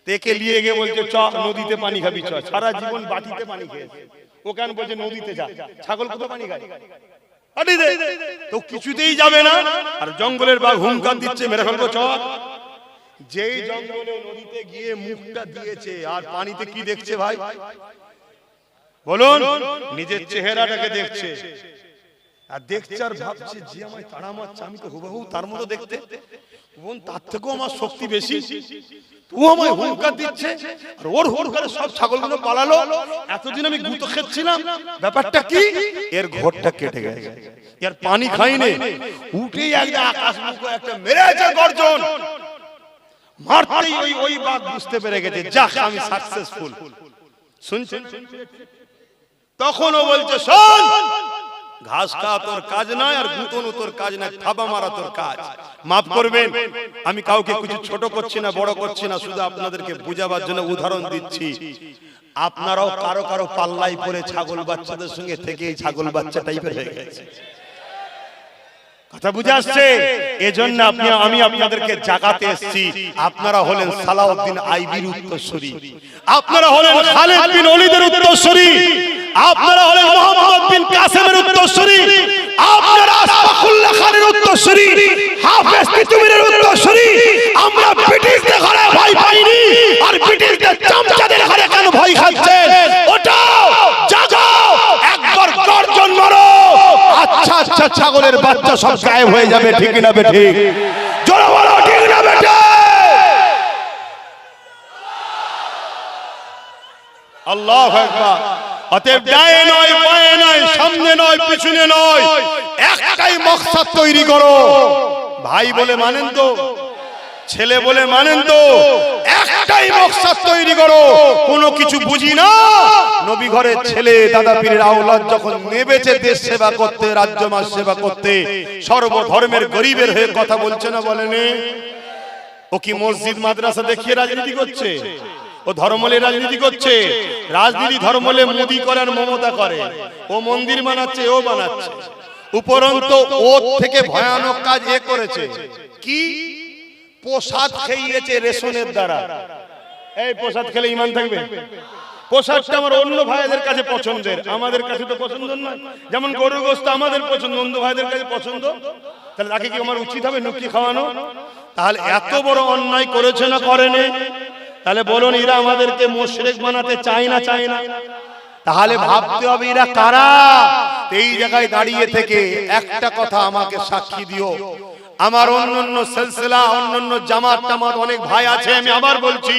একে নিয়ে গিয়ে বলছে চ নদীতে পানি খাবি, চ। সারা জীবন বাটিতে পানি খেয়েছে, ও কেন বলছে নদীতে যা। ছাগল কত পানি খায়? তো কিছুতেই যাবে না। আর জঙ্গলের বাঘ হুঙ্কার দিচ্ছে, মেরে ফেলবো চ। যেই জঙ্গলে নদীতে গিয়ে মুখটা দিয়েছে, আর পানিতে কি দেখছে ভাই বলুন? নিজের চেহারাটাকে দেখছে, আর দেখছে আর ভাবছে যে আমায় তাড়া মারছে, আমি তো হুবহু তার মতো দেখতে, বোন তার থেকেও আমার শক্তি বেশি, ও আমায় হুঙ্কার দিচ্ছে। আর ওর হুঙ্কারে সব ছাগলগুলো পালালো। এতদিন আমি গুঁতো খেচ্ছিলাম, ব্যাপারটা কি? এর ঘরটা কেটে গেছে, এর পানি খাইনি। উঠেই একটা আকাশ মুখে একটা মেরেছে গর্জন। মারতেই ওই বাঘ বুঝতে পেরে গেছে, যাক আমি সাকসেসফুল। শুনছেন? তখন ও বলছে শোন, ঘাস খাওয়া তোর কাজ নয়, আর গুঁতনো তোর কাজ নয়, থাবা মারা তোর কাজ। মাফ করবেন, আমি কাউকে কিছু ছোট করছি না, বড় করছি না, শুধু আপনাদেরকে বোঝাবার জন্য উদাহরণ দিচ্ছি। আপনারাও কারো কারো পাল্লাই পড়ে ছাগল বাচ্চাদের সঙ্গে থেকে এই ছাগল বাচ্চা টাইপের হয়ে গেছে। কথা বুঝে আসছে? এজন্য আমি আপনাদেরকে জাগাতে এসেছি। আপনারা হলেন সালাউদ্দিন আইবির উত্তরসূরি, আপনারা হলেন খালিদ বিন ওলীদের উত্তরসূরি, আপনারা হলেন মুহাম্মদ বিন কাসেমের উত্তরসূরি, আপনারা আশফাকুল্লাহ খানের উত্তরসূরি, হাফেজ তিতুমীরের উত্তরসূরি। আমরা ব্রিটিশদের ঘরে ভয় পাইনি, আর ব্রিটিশদের চামচাদের ঘরে কেন ভয় খাচ্ছেন? ওটাও জাগাও, একবার গর্জন মারো, আচ্ছা আচ্ছা ছাগলের বাচ্চা সব গায়েব হয়ে যাবে। ঠিক না বেঠিক? জোরে বলো ঠিক না বেঠিক? আল্লাহু আকবার। অতএব ডায়ে নয়, বায়ে নয়, সামনে নয়, পিছনে নয়, একটাই মকসদ তৈরি করো। ভাই বলে মানেন তো? ছেলে বলে মানেন তো? একটাই মকসদ তৈরি করো। কোনো কিছু বুঝি না, নবী ঘরের ছেলে দাদা পীরের আওলাদ যখন নেবেছে দেশ সেবা করতে, রাজ্য মাস সেবা করতে, সর্বধর্মের গরিবের হয়ে কথা বলছে না বলেনি? ও কি মসজিদ মাদ্রাসা দেখিয়ে রাজনীতি করছে? ও ধর্মলে রাজনীতি করছে? রাজনীতি ধর্মলে মোদি করে আর মমতা করে। ও মন্দির বানাচ্ছে, ও বানাচ্ছে। উপরন্তু ওর থেকে ভয়ানক কাজ এ করেছে কি? প্রসাদ খেয়েছে রেশনের দ্বারা। এই প্রসাদ খেলে ঈমান থাকবে? প্রসাদটা আমার অন্য ভাইদের কাছে পছন্দের, আমাদের কাছে তো পছন্দ নয়। যেমন গরুর গোশত আমাদের পছন্দ, অন্য ভাইদের কাছে পছন্দ। তাহলে তাকে কি আমার উচিত হবে নুকি খাওয়ানো? তাহলে এত বড় অন্যায় করেছে না করেনি? তাহলে বলুন, এরা আমাদেরকে মুশরিক বানাতে চায় না চায় না? তাহলে ভাবতে হবে এরা কারা। এই জায়গায় দাঁড়িয়ে থেকে একটা কথা আমাকে সাক্ষী দিও। আমার অন্যান্য সিলসিলা, অন্যান্য জামাত টামাত অনেক ভাই আছে, আমি আবার বলছি,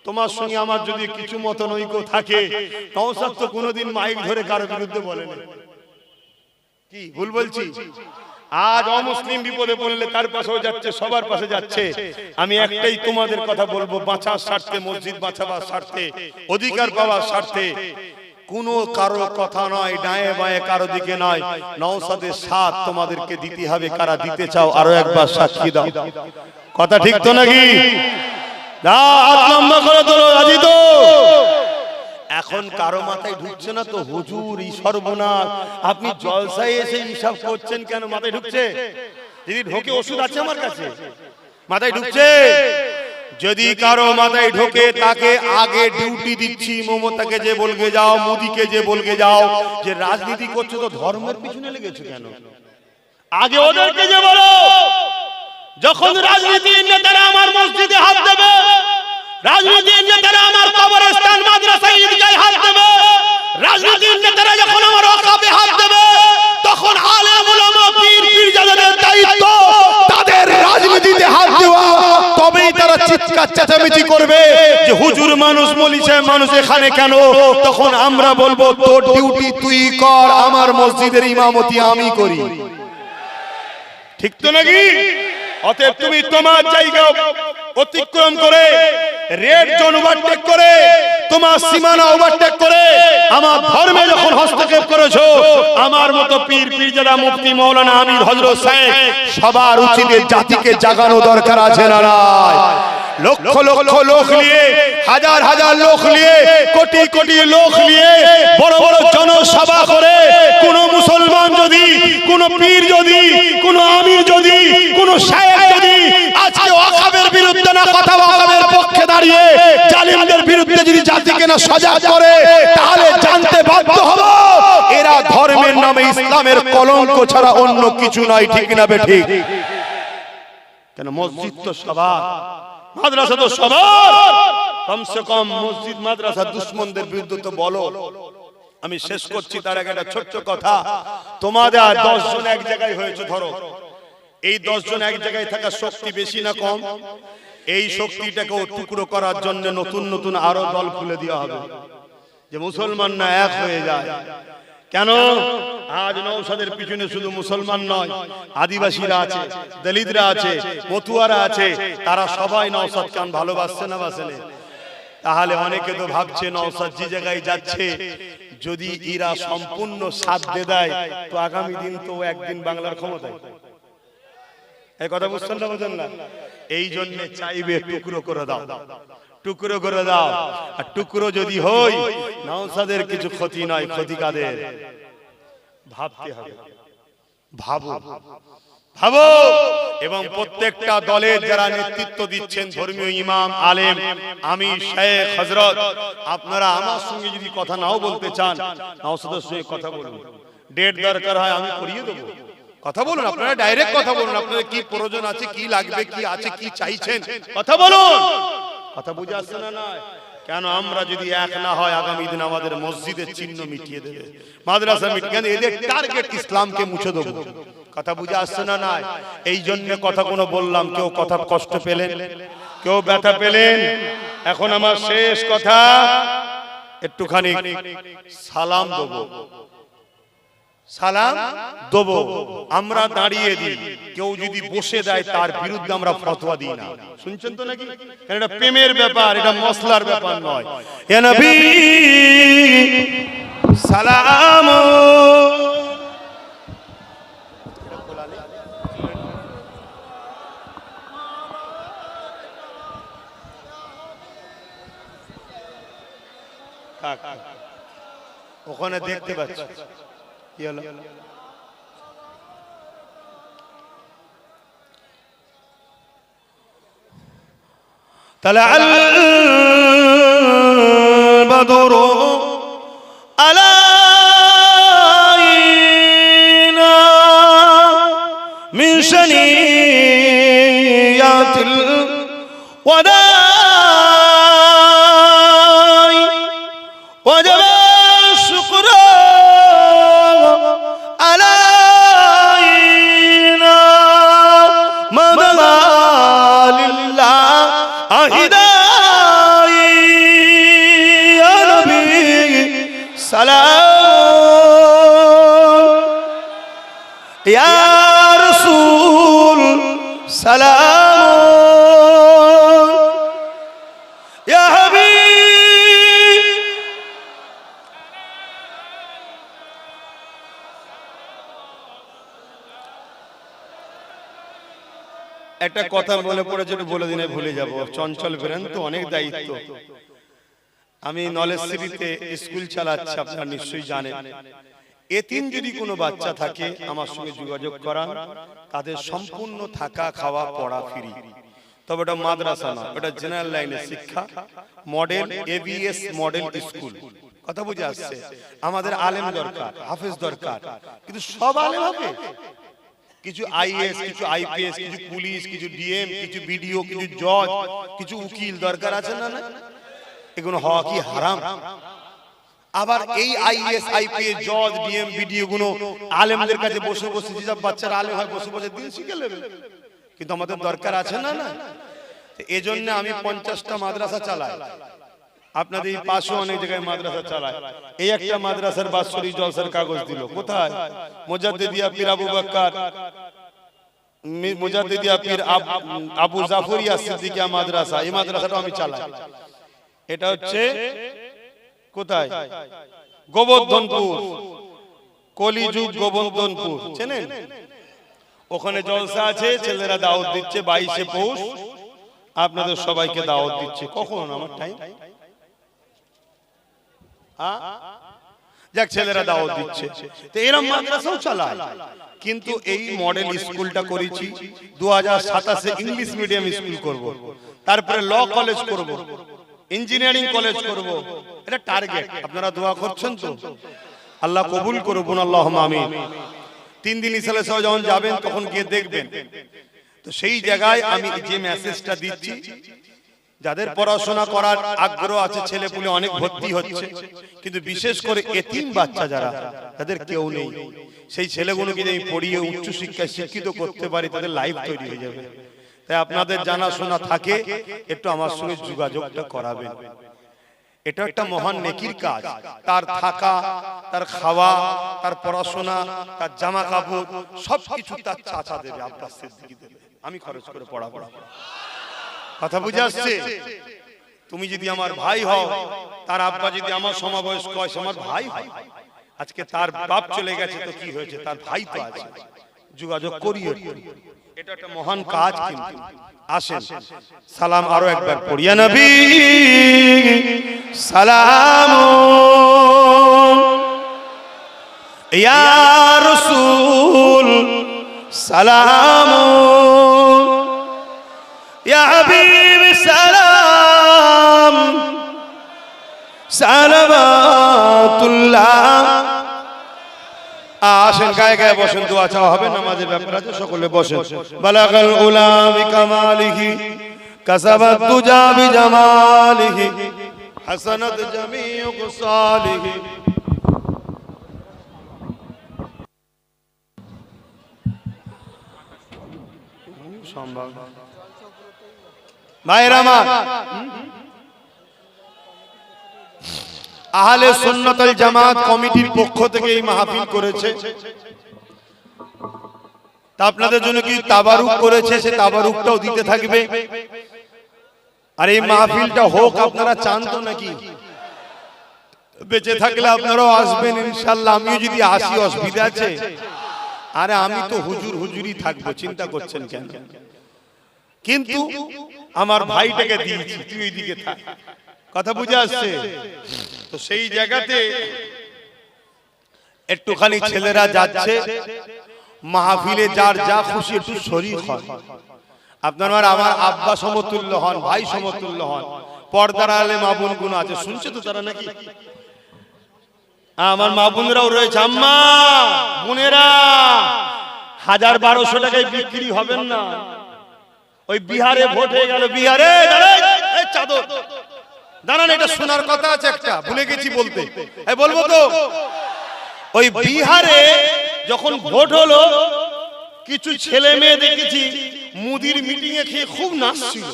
তোমার সঙ্গে আমার যদি কিছু মতনৈক্য থাকে, নওশাদ তো কোনোদিন মাইক ধরে কারো বিরুদ্ধে বলেনি। কি ভুল বলছি? আজ অমুসলিম বিপদে পড়লে তার পাশেও যাচ্ছে, সবার পাশে যাচ্ছে। আমি একটাই তোমাদের কথা বলবো, বাঁচার স্বার্থে, মসজিদ বাঁচাবার স্বার্থে, অধিকার পাওয়ার স্বার্থে কোনো কারো কথা নয়, ডায়ে বাঁয়ে কারো দিকে নয়, নওশাদের সাথ তোমাদেরকে দিতে হবে। কারা দিতে চাও আরো একবার সাক্ষী দাও। কথা ঠিক তো নাকি? হাত লম্বা করে তোলো, রাজি তো? এখন কারো মাথায় ঢুকছে না তো হুজুর এই সর্বনাশ, আপনি জলসায় এসে হিসাব করছেন কেন? মাথায় ঢুকছে? যদি ঢোকে ওষুধ আছে আমার কাছে। মাথায় ঢুকছে? যদি কারো মাথায় ঢোকে তাকে আগে ডিউটি দিচ্ছি। মমতাকে যে বলকে যাও, মোদিকে যে বলকে যাও যে রাজনীতি করছো তো ধর্মের পিছনে লেগেছো কেন? আগে ওদেরকে যে বলো, যখন রাজনীতির নেতারা আমার মসজিদে হাত দেবে, রাজনীতির নেতারা আমার কবরস্থান, মাদ্রাসা, ঈদগাহে হাত দেবে, রাজনীতির নেতারা যখন আমার ওয়াকফে হাত দেবে, তখন আলেম উলামা, পীর পীরজাদাদের দায়িত্ব তাদের রাজনীতিতে হাত দেওয়া। তবেই তারা চিৎকার চেঁচামেচি করবে যে হুজুর মানুষ, মৌলভী সাহেব মানুষ এখানে কেন? তখন আমরা বলবো তোর ডিউটি তুই কর, আমার মসজিদের ইমামতি আমি করি। ঠিক তো নাকি? অতএব তুমি তোমার জায়গা অতিক্রম করে, রেড জোন ওভারটেক করে, তোমার সীমানা ওভারটেক করে আমার ধর্মে যখন হস্তক্ষেপ করেছো, আমার মতো পীর পীরজাদা, মুফতি, মাওলানা, আমির, হযরত সাহেব সবার উচিত জাতিকে জাগানো দরকার আছে না নাই? লক্ষ লক্ষ লোক নিয়ে, হাজার হাজার লোক নিয়ে, কোটি কোটি লোক নিয়ে বড় বড় জনসভা করে কোন মুসলমান যদি, কোন পীর যদি, কোন আমির যদি, কোন সাহেব যদি আজকে ওয়াকফের বিরুদ্ধে না কথা, ওয়াকফের পক্ষে দাঁড়িয়ে জালিমদের বিরুদ্ধে যদি জাতিকে না সজাগ করে, তাহলে জানতে বাধ্য হব এরা ধর্মের নামে ইসলামের কলঙ্ক ছাড়া অন্য কিছু নয়। ঠিক না বেঠিক? কেন মসজিদ তো সবার, মাদ্রাসা তো সবার। কমসে কম মসজিদ মাদ্রাসা দুশমনদের বিরুদ্ধে তো বলো। আমি শেষ করছি তার আগে একটা ছোট্ট কথা। তোমাদের 10 জন এক জায়গায় হয়েছে, ধরো এই 10 জন এক জায়গায় থাকা শক্তি বেশি না কম? এই শক্তিটাকে টুকরো করার জন্য নতুন নতুন আরো দল খুলে দেওয়া হবে, যে মুসলমান না এক হয়ে যায়। কেন? আজ নওশাদের পিছনে শুধু মুসলমান নয়, আদিবাসীরা আছে, দলিতরা আছে, মতুয়ারা আছে, তারা সবাই নওশাদ খান ভালোবাসছে না বাসেনে? তাহলে অনেকে তো ভাবছে নওশাদ যে জায়গায় যাচ্ছে, যদি এরা সম্পূর্ণ সাথ দেয় তো আগামী দিন তো একদিন বাংলার ক্ষমতায়। এই কথা বুঝছেন না বুঝেন না? এই জন্য চাইবে টুকরো করে দাও, টুকরো করে দাও। আর টুকরো যদি হই, নওশাদের কিছু ক্ষতি নয়, ক্ষতি কাদের? ভাবতে হবে, ভাবো ভাবো। এবং প্রত্যেকটা দলের যারা নেতৃত্ব দিচ্ছেন, ধর্মীয় ইমাম, আলেম, আমির, শেখ, হযরত, আপনারা আমার সঙ্গে যদি কথা নাও বলতে চান, নওশাদের সঙ্গে কথা বলুন। ডেট দরকার হয় আমি করিয়ে দেবো, কথা বলুন। আপনারা ডাইরেক্ট কথা বলুন, আপনাদের কি প্রয়োজন আছে, কি লাগবে, কি আছে, কি চাইছেন, কথা বলুন। কথা বুঝে আসছে না? না কেন? আমরা যদি এক না হয়, আগামী দিন আমাদের মসজিদের চিহ্ন মিটিয়ে দেবে, মাদ্রাসা মিটিয়ে দেবে, এদের টার্গেট ইসলামকে মুছে দেবো। কথা বুঝে আসছে না? না এই জন্য কথা কোনো বললাম। কেউ কথা কষ্ট পেলেন, কেউ ব্যথা পেলেন? এখন আমার শেষ কথা, একটুখানি সালাম দেবো, সালাম দেবো। আমরা দাঁড়িয়ে দিই, কেউ যদি বসে দেয় তার বিরুদ্ধে আমরা ফতোয়া দিই না। শুনছেন তো নাকি? এটা প্রেমের ব্যাপার, এটা মসলার ব্যাপার নয়। ইয়া নবী সালাম। ওখানে দেখতে পাচ্ছি কি হলো? তালাল বদরু আলাইনা মিন শানিয়াতিল ওয়াদা وجب الشكر علينا مدد لله أهداي يا نبي سلام يا رسول سلام يا حبيب। একটা কথা মনে পড়েছে, বলে দিনে ভুলে যাব। চঞ্চল বেরেন তো, অনেক দায়িত্ব। আমি নলেজ সিটিতে স্কুল চালাচ্ছি, আপনারা নিশ্চয়ই জানেন। এতিম যদি কোনো বাচ্চা থাকে আমার সঙ্গে যোগাযোগ করান, তাদের সম্পূর্ণ থাকা, খাওয়া, পড়া ফ্রি। তবে এটা মাদ্রাসা না, এটা জেনারেল লাইনের শিক্ষা, মডেল এবিএস মডেল স্কুল। কথা বুঝে আসছে? আমাদের আলেম দরকার, হাফেজ দরকার, কিন্তু সব আলেম হবে? কিছু আইএস, কিছু আইপিএস, কিছু পুলিশ, কিছু ডিএম, কিছু বিডিও, কিছু জজ, কিছু উকিল দরকার আছে না? না, এগুলো হওয়া কি হারাম? আবার এই আইএস, আইপিএস, জজ, ডিএম, বিডিও গুলো আলেমদের কাছে বসে বসে, যেসব বাচ্চারা আলেম হয়, বসে বসে দিন শিখে নেবে। কিন্তু আমাদের দরকার আছে না? না, এজন্য আমি 50টা মাদ্রাসা চালাই। আপনাদের এই পাশে অনেক জায়গায় মাদ্রাসা চালায়। এই একটা মাদ্রাসার বাৎসরিক জলসার কাগজ দিল। কোথায়? মুজাদ্দিদিয়া পীর আবু বকর, মুজাদ্দিদিয়া পীর আবু জাফরিয়া সিদ্দিকিয়া মাদ্রাসা। এই মাদ্রাসাটা আমি চালাই। এটা হচ্ছে কোথায়? গোবর্ধনপুর, কলিযুগ গোবর্ধনপুর, চেনেন? ওখানে জলসা আছে, ছেলেরা দাওয়াত দিচ্ছে। 22শে পৌষ আপনাদের সবাইকে দাওয়াত দিচ্ছে। কখন? আমার টাইম যাক, ছেলেরা দাওয়াত দিচ্ছে। তো এরকম মাদ্রাসাও চালায়। কিন্তু এই মডেল স্কুলটা করেছি 2027-এ ইংলিশ মিডিয়াম স্কুল করব, তারপরে ল কলেজ করব, ইঞ্জিনিয়ারিং কলেজ করব। এটা টার্গেট। আপনারা দোয়া করছেন তো? আল্লাহ কবুল করুন, আল্লাহুম্মা আমিন। 3 দিন ইসলামে যখন যাবেন তখন গিয়ে দেখবেন। তো সেই জায়গায় আমি যে মেসেজটা দিচ্ছি, যাদের পড়াশোনা করার আগ্রহ আছে, ছেলেপুলে অনেক ভর্তি হচ্ছে, কিন্তু বিশেষ করে এতিম বাচ্চা যারা, তাদের কেউ নেই, সেই ছেলেগুলোকে যদি আমি পড়িয়ে উচ্চ শিক্ষায় শিক্ষিত করতে পারি, তাদের লাইফ তৈরি হয়ে যাবে। তাই আপনাদের জানাশোনা থাকে, একটু আমার সঙ্গে যোগাযোগটা করাবেন। এটা একটা মহান নেকির কাজ। তার থাকা, তার খাওয়া, তার পড়াশোনা, তার জামা কাপড় সবকিছু তার চাচা দেবে, আব্বাস সিদ্দিকী দেবে। আমি খরচ করে পড়াবো। কথা বুঝে আসছে? তুমি যদি আমার ভাই হও, তার আব্বা যদি আমার সমবয়স্ক হয়, আমার ভাই হয়। আজকে তার বাপ চলে গেছে তো কি হয়েছে, তার ভাই তো আছে। যোগাযোগ করিয়ে, এটা একটা মহান কাজ। কিন্তু আসেন সালাম আরো একবার পড়িয়া নবী সালাম ইয়া রাসূল সালাম ইয়া হাবিব সালাম সালাওয়াতুল্লাহ। আসেন গায়ে গায়ে বসেন, দোয়া চাওয়া হবে, নামাজের ব্যাপার আছে, সকলে বসেন। বালাগাল উলা বিকামালিহি কাসাবাত তুজা বিজামালিহি হাসানাত জামিউ সালিহি। সম্ভব ভাইরা আমার, আহলে সুন্নাত ওয়াল জামাত কমিটির পক্ষ থেকে এই মাহফিল করেছে। তা আপনাদের জন্য কি তাবারুক করেছে, সে তাবারুকটাও দিতে থাকবে। আর এই মাহফিলটা হোক, আপনারা চান তো নাকি? বেঁচে থাকলে আপনারাও আসবেন ইনশাআল্লাহ। আমিও যদি আসি অসুবিধা আছে? আরে আমি তো হুজুর হুজুরই থাকবো, চিন্তা করছেন কেন? কিন্তু আমার ভাইটাকে দিয়েছি, তুই ওইদিকে থাক, কথা বুঝে আসছে তো? সেই জায়গাতে একটুখানি ছেলেরা যাচ্ছে মাহফিলে, যার যা খুশি একটু শরীক হয়। আপনার আমার আব্বা সমতুল্য হন, ভাই সমতুল্য হন, পর্দার আলে মা বোন গুণ আছে, শুনছে তো তারা নাকি? আমার মা বোনরাও রয়েছে। আম্মা বোনেরা 1000-1200 টাকায় বিক্রি হবেন না। ওই বিহারে ভোট হয়ে গেল, বিহারে চাদর দাঁড়ান, এটা শোনার কথা আছে একটা, ভুলে গেছি বলতে, বলবো তো। ওই বিহারে যখন ভোট হলো, কিছু ছেলে মেয়ে দেখেছি মুদির মিটিং এ খেয়ে খুব নাচছিল,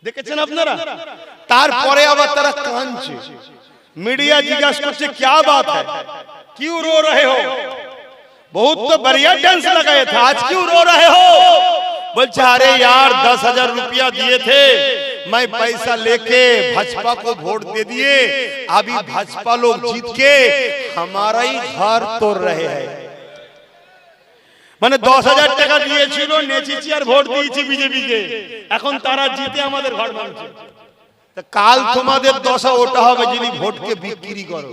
দেখেছেন আপনারা? তারপরে আবার তারা কাঁদছে। मीडिया जिज्ञासा करছে क्या बात है, क्यों रो रहे हो? बहुत तो बढ़िया डांस लगाए थे, आज क्यों रो रहे हो? बोलते अरे यार 10,000 रुपया दिए थे, मैं पैसा लेके भाजपा को वोट दे दिए, अभी भाजपा लोग जीत के हमारा ही घर तोड़ रहे हैं। মানে 10,000 টাকা দিয়েছিল, নেচেছি আর ভোট দিয়েছি বিজেপিকে, এখন তারা জিতে আমাদের ঘর ভাঙছে। কাল তোমাদের দশা ওটা হবে যিনি ভোটকে বিক্রি করো।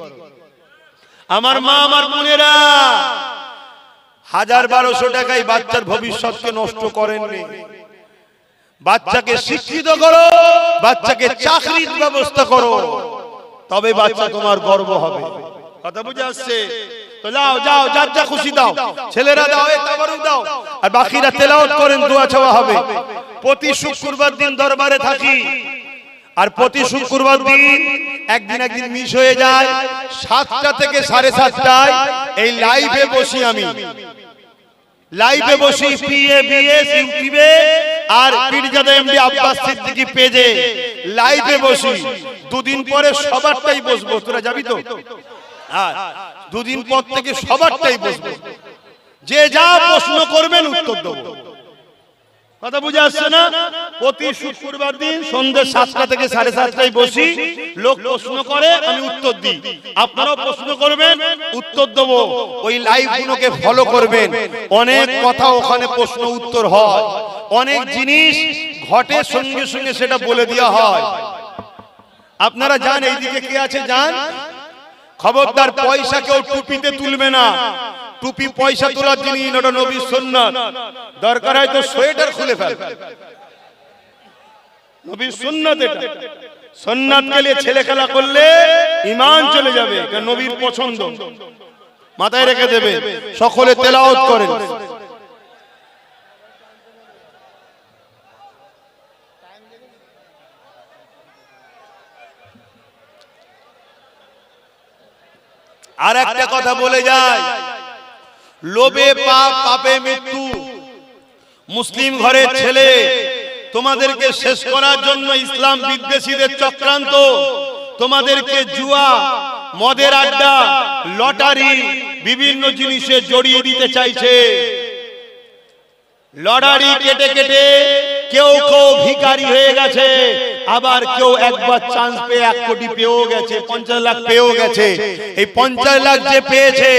আমার মা আমার বোনেরা 1000-1200 টাকায় বাচ্চার ভবিষ্যৎকে নষ্ট করেননি। বাচ্চাকে শিক্ষিত করো, বাচ্চাকে চাকরির ব্যবস্থা করো, তবে বাচ্চা তোমার গর্ব হবে। কথা বুঝে আসছে তো? যাও যাও, যার যা খুশি দাও, ছেলেরা দাও, তাবারুক দাও, আর বাকিরা তেলাওয়াত করেন, দোয়া চাওয়া হবে। প্রতি শুক্রবার দিন দরবারে থাকি, আর প্রতি শুক্রবার দিন একদিন মিস হয়ে যায়, 7টা থেকে 7:30টায় এই লাইভে বসি। আমি লাইভে বসি পিএবিএস ইউটিউবে আর পীরজাদা এমডি আব্বাস সিদ্দিকী পেজে লাইভে বসি। দুদিন পরে সবারটাই বসবো, তোরা যাবি তো? হ্যাঁ, দুদিন পর থেকে সবারটাই বসবো, যে যা প্রশ্ন করবেন উত্তর দেবো। কথা বুঝে আসছে না? প্রতি শুক্রবার দিন সন্ধ্যে 7টা থেকে 7:30টায় বসি, লোক প্রশ্ন করে, আমি উত্তর দিই। আপনারাও প্রশ্ন করবেন, উত্তর দেব। ওই লাইভ গুলোকে ফলো করবেন, অনেক কথা ওখানে প্রশ্ন উত্তর হয়, অনেক জিনিস ঘটে সঙ্গে সঙ্গে সেটা বলে দেওয়া হয়। আপনারা যান, এইদিকে কে আছে যান। খবরদার পয়সা কেউ টুপিতে তুলবে না, টুপি পয়সা তোলার জিনিস, ওটা নবীর সুন্নাত। দরকার হয় তো সোয়েটার খুলে ফেল, নবীর সুন্নাত এটা। সুন্নাত কে নিয়ে ছেলে খেলা করলে ঈমান চলে যাবে, কারণ নবীর পছন্দ। মাথায় রেখে দেবে। সকলে তেলাওয়াত করেন। আর একটা কথা বলে যায়, লোভে পাপ, পাপে মৃত্যু। মুসলিম ঘরের ছেলে, তোমাদেরকে শেষ করার জন্য ইসলাম বিদ্বেষীদের চক্রান্ত, তোমাদেরকে জুয়া, মদের আড্ডা, লটারি, বিভিন্ন জিনিসে জড়িয়ে দিতে চাইছে। লটারি কেটে কেটে কেউ কেউ ভিখারি হয়ে গেছে, আবার কেউ একবার চান্স পেয়ে 1 কোটি পেয়েও গেছে, 50 লাখ পেয়েও গেছে। এই 50 লাখ যে পেয়েছে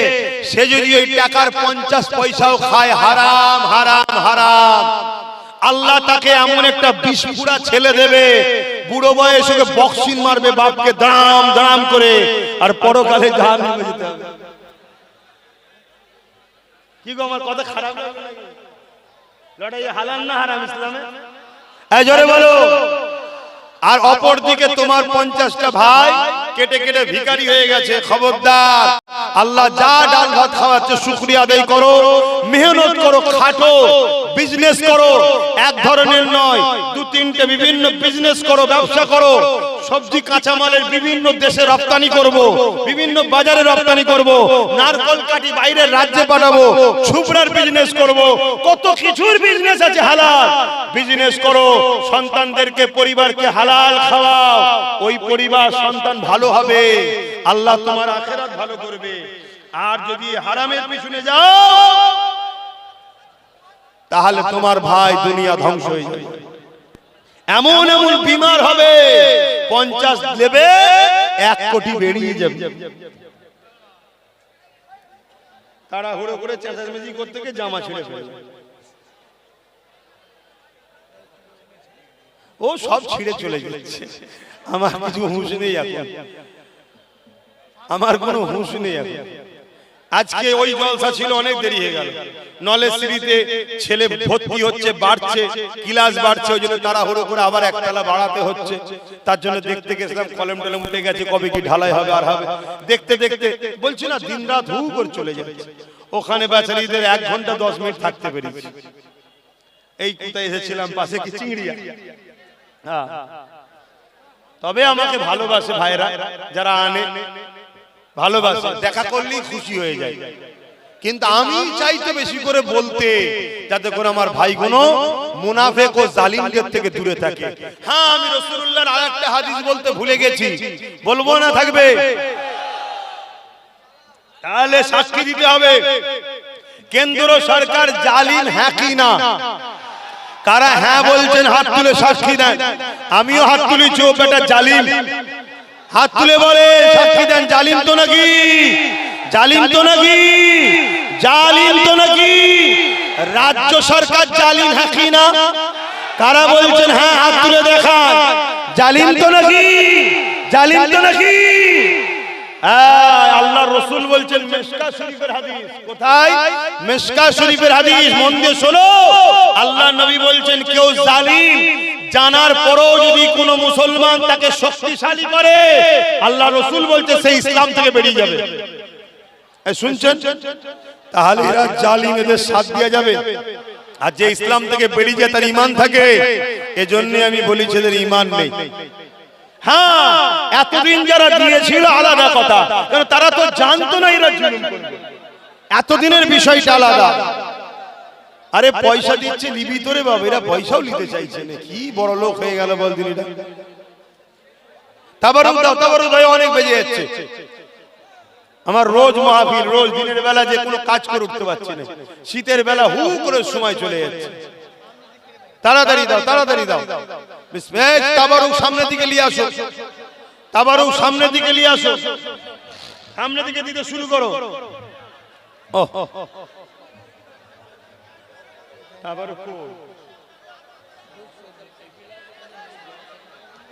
সে যদি ওই টাকার 50 পয়সাও খায়, হারাম হারাম হারাম। আল্লাহ তাকে এমন একটা বিস্ফোরা ছেলে দেবে, বুড়ো বয়সে ওকে বক্সিং মারবে বাপকে দাম দাম করে, আর পরকালে জাহান্নামে যেতে হবে। কি গো আমার কথা খারাপ লাগে নাকি? লড়াই হালাল না হারাম ইসলামে? এই জোরে বলো। আর অপর দিকে তোমার 50টা ভাই কেটে কেটে ভিখারি হয়ে গেছে। খবরদার, আল্লাহ যা ডাল ভাত খাওয়াচ্ছে শুকরিয়া আদায় করো, মেহনত করো, খাটো, বিজনেস করো। এক ধরনের নয়, 2-3টে বিভিন্ন বিজনেস করো, ব্যবসা করো। সবজি কাঁচামালের বিভিন্ন দেশে রপ্তানি করব, বিভিন্ন বাজারে রপ্তানি করব, নারকল কাটি বাইরের রাজ্যে পাঠাবো, ছুপড়ার বিজনেস করব, কত কিছুর বিজনেস আছে হালাল। বিজনেস করো, সন্তানদেরকে পরিবারকে হালাল খাওয়াও, ওই পরিবার সন্তান ভালো হবে, আল্লাহ তোমার আখিরাত ভালো করবে। আর যদি হারামের পিছনে যাও তাহলে তোমার ভাই দুনিয়া ধ্বংস হয়ে যাবে। এমন এমন বিমার হবে, 50 দেবে 1 কোটি বেরিয়ে যাবে। তাড়াহুড়ো করে চেঁচামেচি করতে গিয়ে জামা ছিঁড়ে ফেলে, ও সব ছিঁড়ে চলে যাচ্ছে। আমার কিছু হুঁশ নেই এখন, আমার কোনো হুঁশ নেই এখন। আজকে ওই জলসা ছিল, অনেক দেরি হয়ে গেল। নলেজ সিটিতে ছেলে ভর্তি হচ্ছে, বাড়ছে, ক্লাস বাড়ছে, ওই জন্য তাড়াহুড়ো করে আবার একতলা বাড়াতে হচ্ছে। তার জন্য দেখতে গেছিলাম, কলম টলম উঠে গেছে, কবে কি ঢালাই হবে আর হবে। দেখতে দেখতে বলছি না, দিন রাত হু করে চলে যাচ্ছে। ওখানে বেচারীদের 1 ঘন্টা 10 মিনিট থাকতে পেরেছি। এই কোথায় এসেছিলাম, পাশে কি চিংড়িয়া। হ্যাঁ, তবে আমাকে ভালোবাসে ভাইরা, যারা আনে ভালোবাসে, দেখা করলেই খুশি হয়ে যায়। কিন্তু আমি চাইতে বেশি করে বলতে, যাতে করে আমার ভাইগুলো মুনাফিক ও জালিমদের থেকে দূরে থাকে। হ্যাঁ, আমি রাসূলুল্লাহর আরেকটা হাদিস বলতে ভুলে গেছি, বলবো না থাকবে? তাহলে সাক্ষী দিতে হবে, কেন্দ্র সরকার জালিম হ্যাঁ কি না? কারা হ্যাঁ বলছেন হাত তুলে সাক্ষী দেন। আমিও হাত তুলেছি, ও বেটা জালিম। হাত তুলে বলে সাক্ষী দেন, জালিম তো নাকি? জালিম তো নাকি? জালিম তো নাকি? রাজ্য সরকার জালিম হ্যাঁ কি না? কারা বলছেন হ্যাঁ, হাত তুলে দেখান। জালিম তো নাকি? জালিম তো নাকি? আল্লাহ রসুল বলছেন, মিশকা শরীফের হাদিস। কোথায়? মিশকা শরীফের হাদিস, মন দিয়ে শোনো। আল্লাহ নবী বলছেন, কেউ জালিম জানার পরও যদি কোন মুসলমান তাকে শক্তিশালী করে, আল্লাহ রসুল বলছে সে ইসলাম থেকে বেরিয়ে যাবে। শুনছেন? তাহলে এরা জালিম, এদের সাথ দিয়ে যাবে। আর যে ইসলাম থেকে বেরিয়ে যায় তার ঈমান থাকে। এজন্য আমি বলি এদের ঈমান নেই। হ্যাঁ, এতদিন যারা দিয়েছিল আলাদা কথা, কারণ তারা তো জানতো না এরা জুলুম করবে। এতদিনের বিষয়টা আলাদা। আরে পয়সা দিচ্ছে নিবি তোরে বাবা, এরা পয়সাও নিতে চাইছে না। কি বড় লোক হয়ে গেল বল দিন। এটা তাবারুক দাও, তাবারুক দাও, অনেক বেজে যাচ্ছে। আমার রোজ মাহফিল, রোজ দিনের বেলা যে কোনো কাজ করে উঠতে পারছি না, শীতের বেলা হু করে সময় চলে যাচ্ছে। তাড়াতাড়ি দাও, তাড়াতাড়ি দাও। তাবারুক সামনের দিকে নিয়ে আসো, তাবারুক সামনের দিকে নিয়ে আসো, সামনের দিকে দিতে শুরু করো। তাবারুক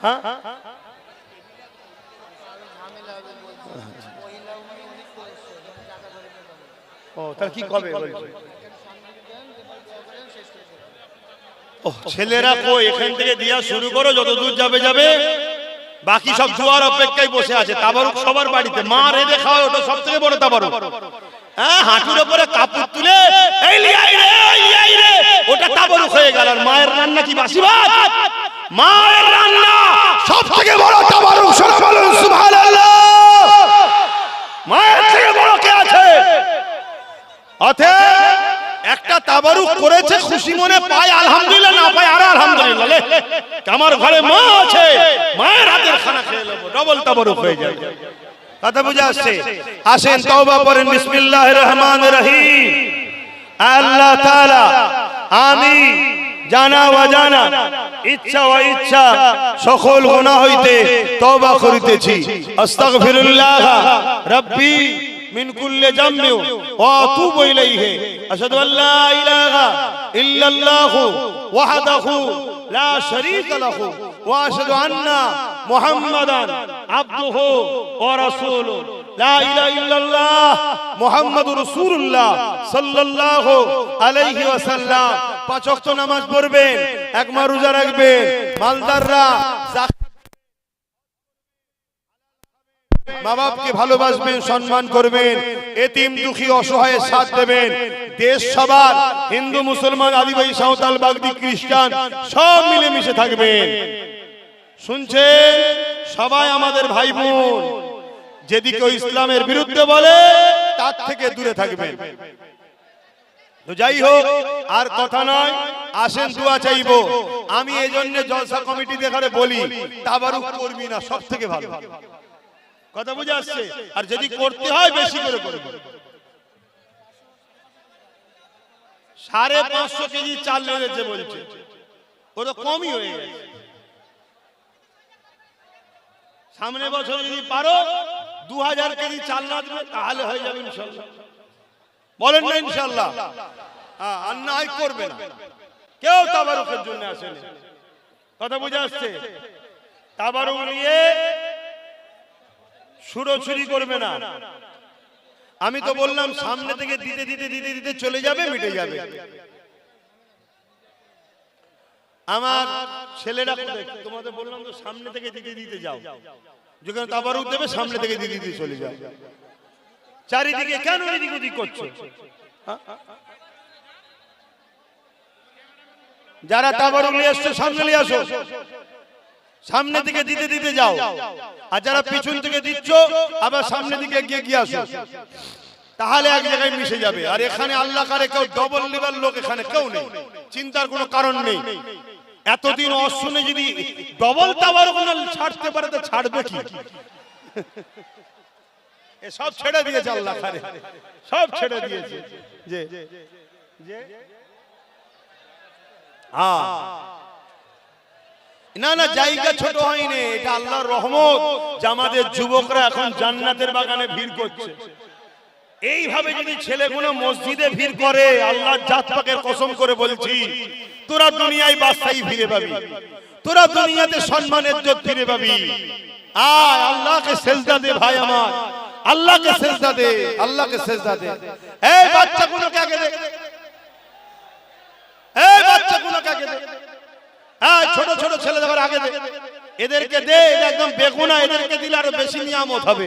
হ্যাঁ, ও তার কি কবে বলছে? ছেলেরা কো এখান থেকে দিয়া শুরু করো, যত দূর যাবে যাবে। বাকি সব জোয়ার অপেক্ষায় বসে আছে। তাবারুক সবার বাড়িতে, মা রেঁধে খাওয়ায়, ওটা সব থেকে বড় তাবারুক। হ্যাঁ, হাঁটুর উপরে কাপড় তুলে এই লিয়াই রে, এই লিয়াই রে, ওটা তাবারুক হয়ে গেল। আর মায়ের রান্না কি বাসি ভাত? মায়ের রান্না সব থেকে বড় তাবারুক। সুবহানাল্লাহ। মায়ের থেকে বড় কে আছে? অতএব একটা তাবারুক করেছে, খুশি মনে পায় আলহামদুলিল্লাহ, না পায় আর আলহামদুলিল্লাহ। আমার ঘরে মা আছে, মায়ের হাতের খানা খেয়ে নেবো, ডবল তাবারুক হয়ে যায়। কথা বুঝে আসছে? আসেন তওবা করেন, বিসমিল্লাহির রহমানির রহিম। আল্লাহ তাআলা আমি জানা অজানা ইচ্ছা অইচ্ছা সকল গুনাহ হইতে তওবা করিতেছি আস্তাগফিরুল্লাহ রাব্বি মিন কুল্লি যামবি ওয়া আতুবু ইলাইহি আশহাদু আল্লা ইলাহা ইল্লাল্লাহু ওয়াহদাহু লা শারীকা লাহু ওয়া আশহাদু আন্না মুহাম্মাদান আবদুহু ওয়া রাসূলুহু লা ইলাহা ইল্লাল্লাহ মুহাম্মাদুর রাসূলুল্লাহ সাল্লাল্লাহু আলাইহি ওয়াসাল্লাম। পাঁচ ওয়াক্ত নামাজ পড়বেন, এক মাস রোজা রাখবেন, মালদাররা মা বাপকে ভালোবাসবেন, সম্মান করবেন, এতিম দুঃখী অসহায়ের সাথ দেবেন। দেশ সবার, হিন্দু মুসলমান আদিবাসী সাঁওতাল বাগদি খ্রিস্টান সব মিলেমিশে থাকবেন। শুনছেন? সবাই আমাদের ভাই বোন। যেদিকে ইসলামের বিরুদ্ধে বলে তার থেকে দূরে থাকবেন। তো যাই হোক, আর কথা নয়, আসেন দোয়া চাইবো। আমি এই জন্য জলসা কমিটি দেখারে বলি তাবারুক করবি না, সব থেকে ভালো। কথা বুঝে আসছে? আর যদি করতে হয় বেশি করে করবে। 550 কেজি চাল লেগেছে বলছে, ও তো কমই হয়ে গেছে। সামনে বছর যদি পারো 2000 কেজি চাল না দেবে তাহলে হয়ে যাবে ইনশাআল্লাহ। বলেন না ইনশাআল্লাহ? হ্যাঁ, আর নাই করবে না কেউ, তাবারুকের জন্য আসেন। কথা বুঝে আসছে? তাবারুক নিয়ে ছুড়োছুরি করবে না। আমি তো বললাম সামনে থেকে দিতে দিতে দিতে দিতে চলে যাবে, মিটে যাবে। আমার ছেলেরা তোমাদের বললাম তো সামনে থেকে দিতে দিতে যাও, যখন তাবারুক দেবে সামনে থেকে দিতে দিতে চলে যাও। চারিদিকে কেন এদিক ওদিক করছো? যারা তাবারুক নিয়ে আসছো সামনে নিয়ে আসো, সামনে থেকে দিতে দিতে যাও। আর যারা পিছন থেকে দিচ্ছ আবার সামনে দিকে এগিয়ে গিয়ে আসো, তাহলে এক জায়গায় মিশে যাবে। আর এখানে আল্লাহ কারে কেউ ডবল লিভার লোক এখানে কেউ নেই, চিন্তার কোনো কারণ নেই। এতদিন অশুনে যদি ডবল তাবারুক না ছাড়তে পারে তো ছাড়বে কি? এ সব ছেড়ে দিয়েছে আল্লাহ কারে, সব ছেড়ে দিয়েছে। যে না না, জায়গা ছোট হয়নি, এটা আল্লাহর রহমত যে আমাদের যুবকরা এখন জান্নাতের বাগানে ভিড় করছে। এইভাবে যদি ছেলেগুলো মসজিদে ভিড় করে, আল্লাহর জাত পাকের কসম করে বলছি, তোরা দুনিয়ায় বাদশাহী ফিরে পাবি, তোরা দুনিয়াতে সম্মান ইজ্জত ফিরে পাবি। আয় আল্লাহকে সেজদা দে ভাই আমার, আল্লাহকে সেজদা দে, আল্লাহকে সেজদা দে। এই বাচ্চাগুলোকে আগে দে, এই বাচ্চাগুলোকে আগে দে। হ্যাঁ, ছোট ছোট ছেলেদের আগে দে, এদেরকে দে। এটা একদম বেগুনা, এদেরকে দিলে আরো বেশি নিয়ামত হবে।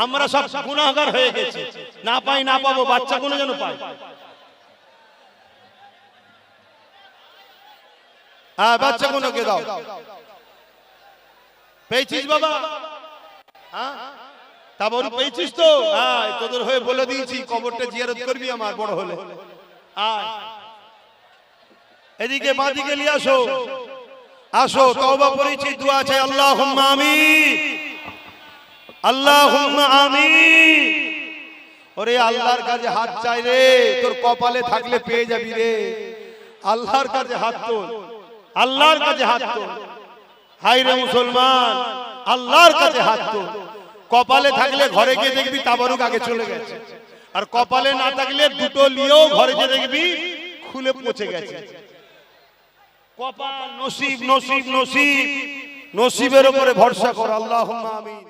আমরা সব গুনাহগার হয়ে গেছি, না পাই না পাবো, বাচ্চাগুলো যেন পায়। হ্যাঁ, বাচ্চাগুলোকে দাও। পেয়েছিস বাবা? হ্যাঁ, তাবারুক পেয়েছিস তো? হ্যাঁ, তোদের হয়ে বলে দিয়েছি কবরটা জিয়ারত করবি আমার বড় হলে। আয় এদিকে বাঁদিকে নিয়ে আসো, আসো। তওবা করেছি, দোয়া চাই। আল্লাহুম্মা আমিন, আল্লাহুম্মা আমিন। ওরে আল্লাহর কাছে হাত চাই রে, তোর কপালে থাকলে পেয়ে যাবি রে। আল্লাহর কাছে হাত তোল, আল্লাহর কাছে হাত তোল। হাই রে মুসলমান, আল্লাহর কাছে হাত তোল। কপালে থাকলে ঘরে গিয়ে দেখবি তাবারুক আগে চলে গেছে, আর কপালে না থাকলে দুটো নিয়েও ঘরে গিয়ে দেখবি খুলে পচে গেছে। কপাল, নসিব, নসিব, নসিব, নসিবের উপরে ভরসা কর। আল্লাহুম্মা আমিন।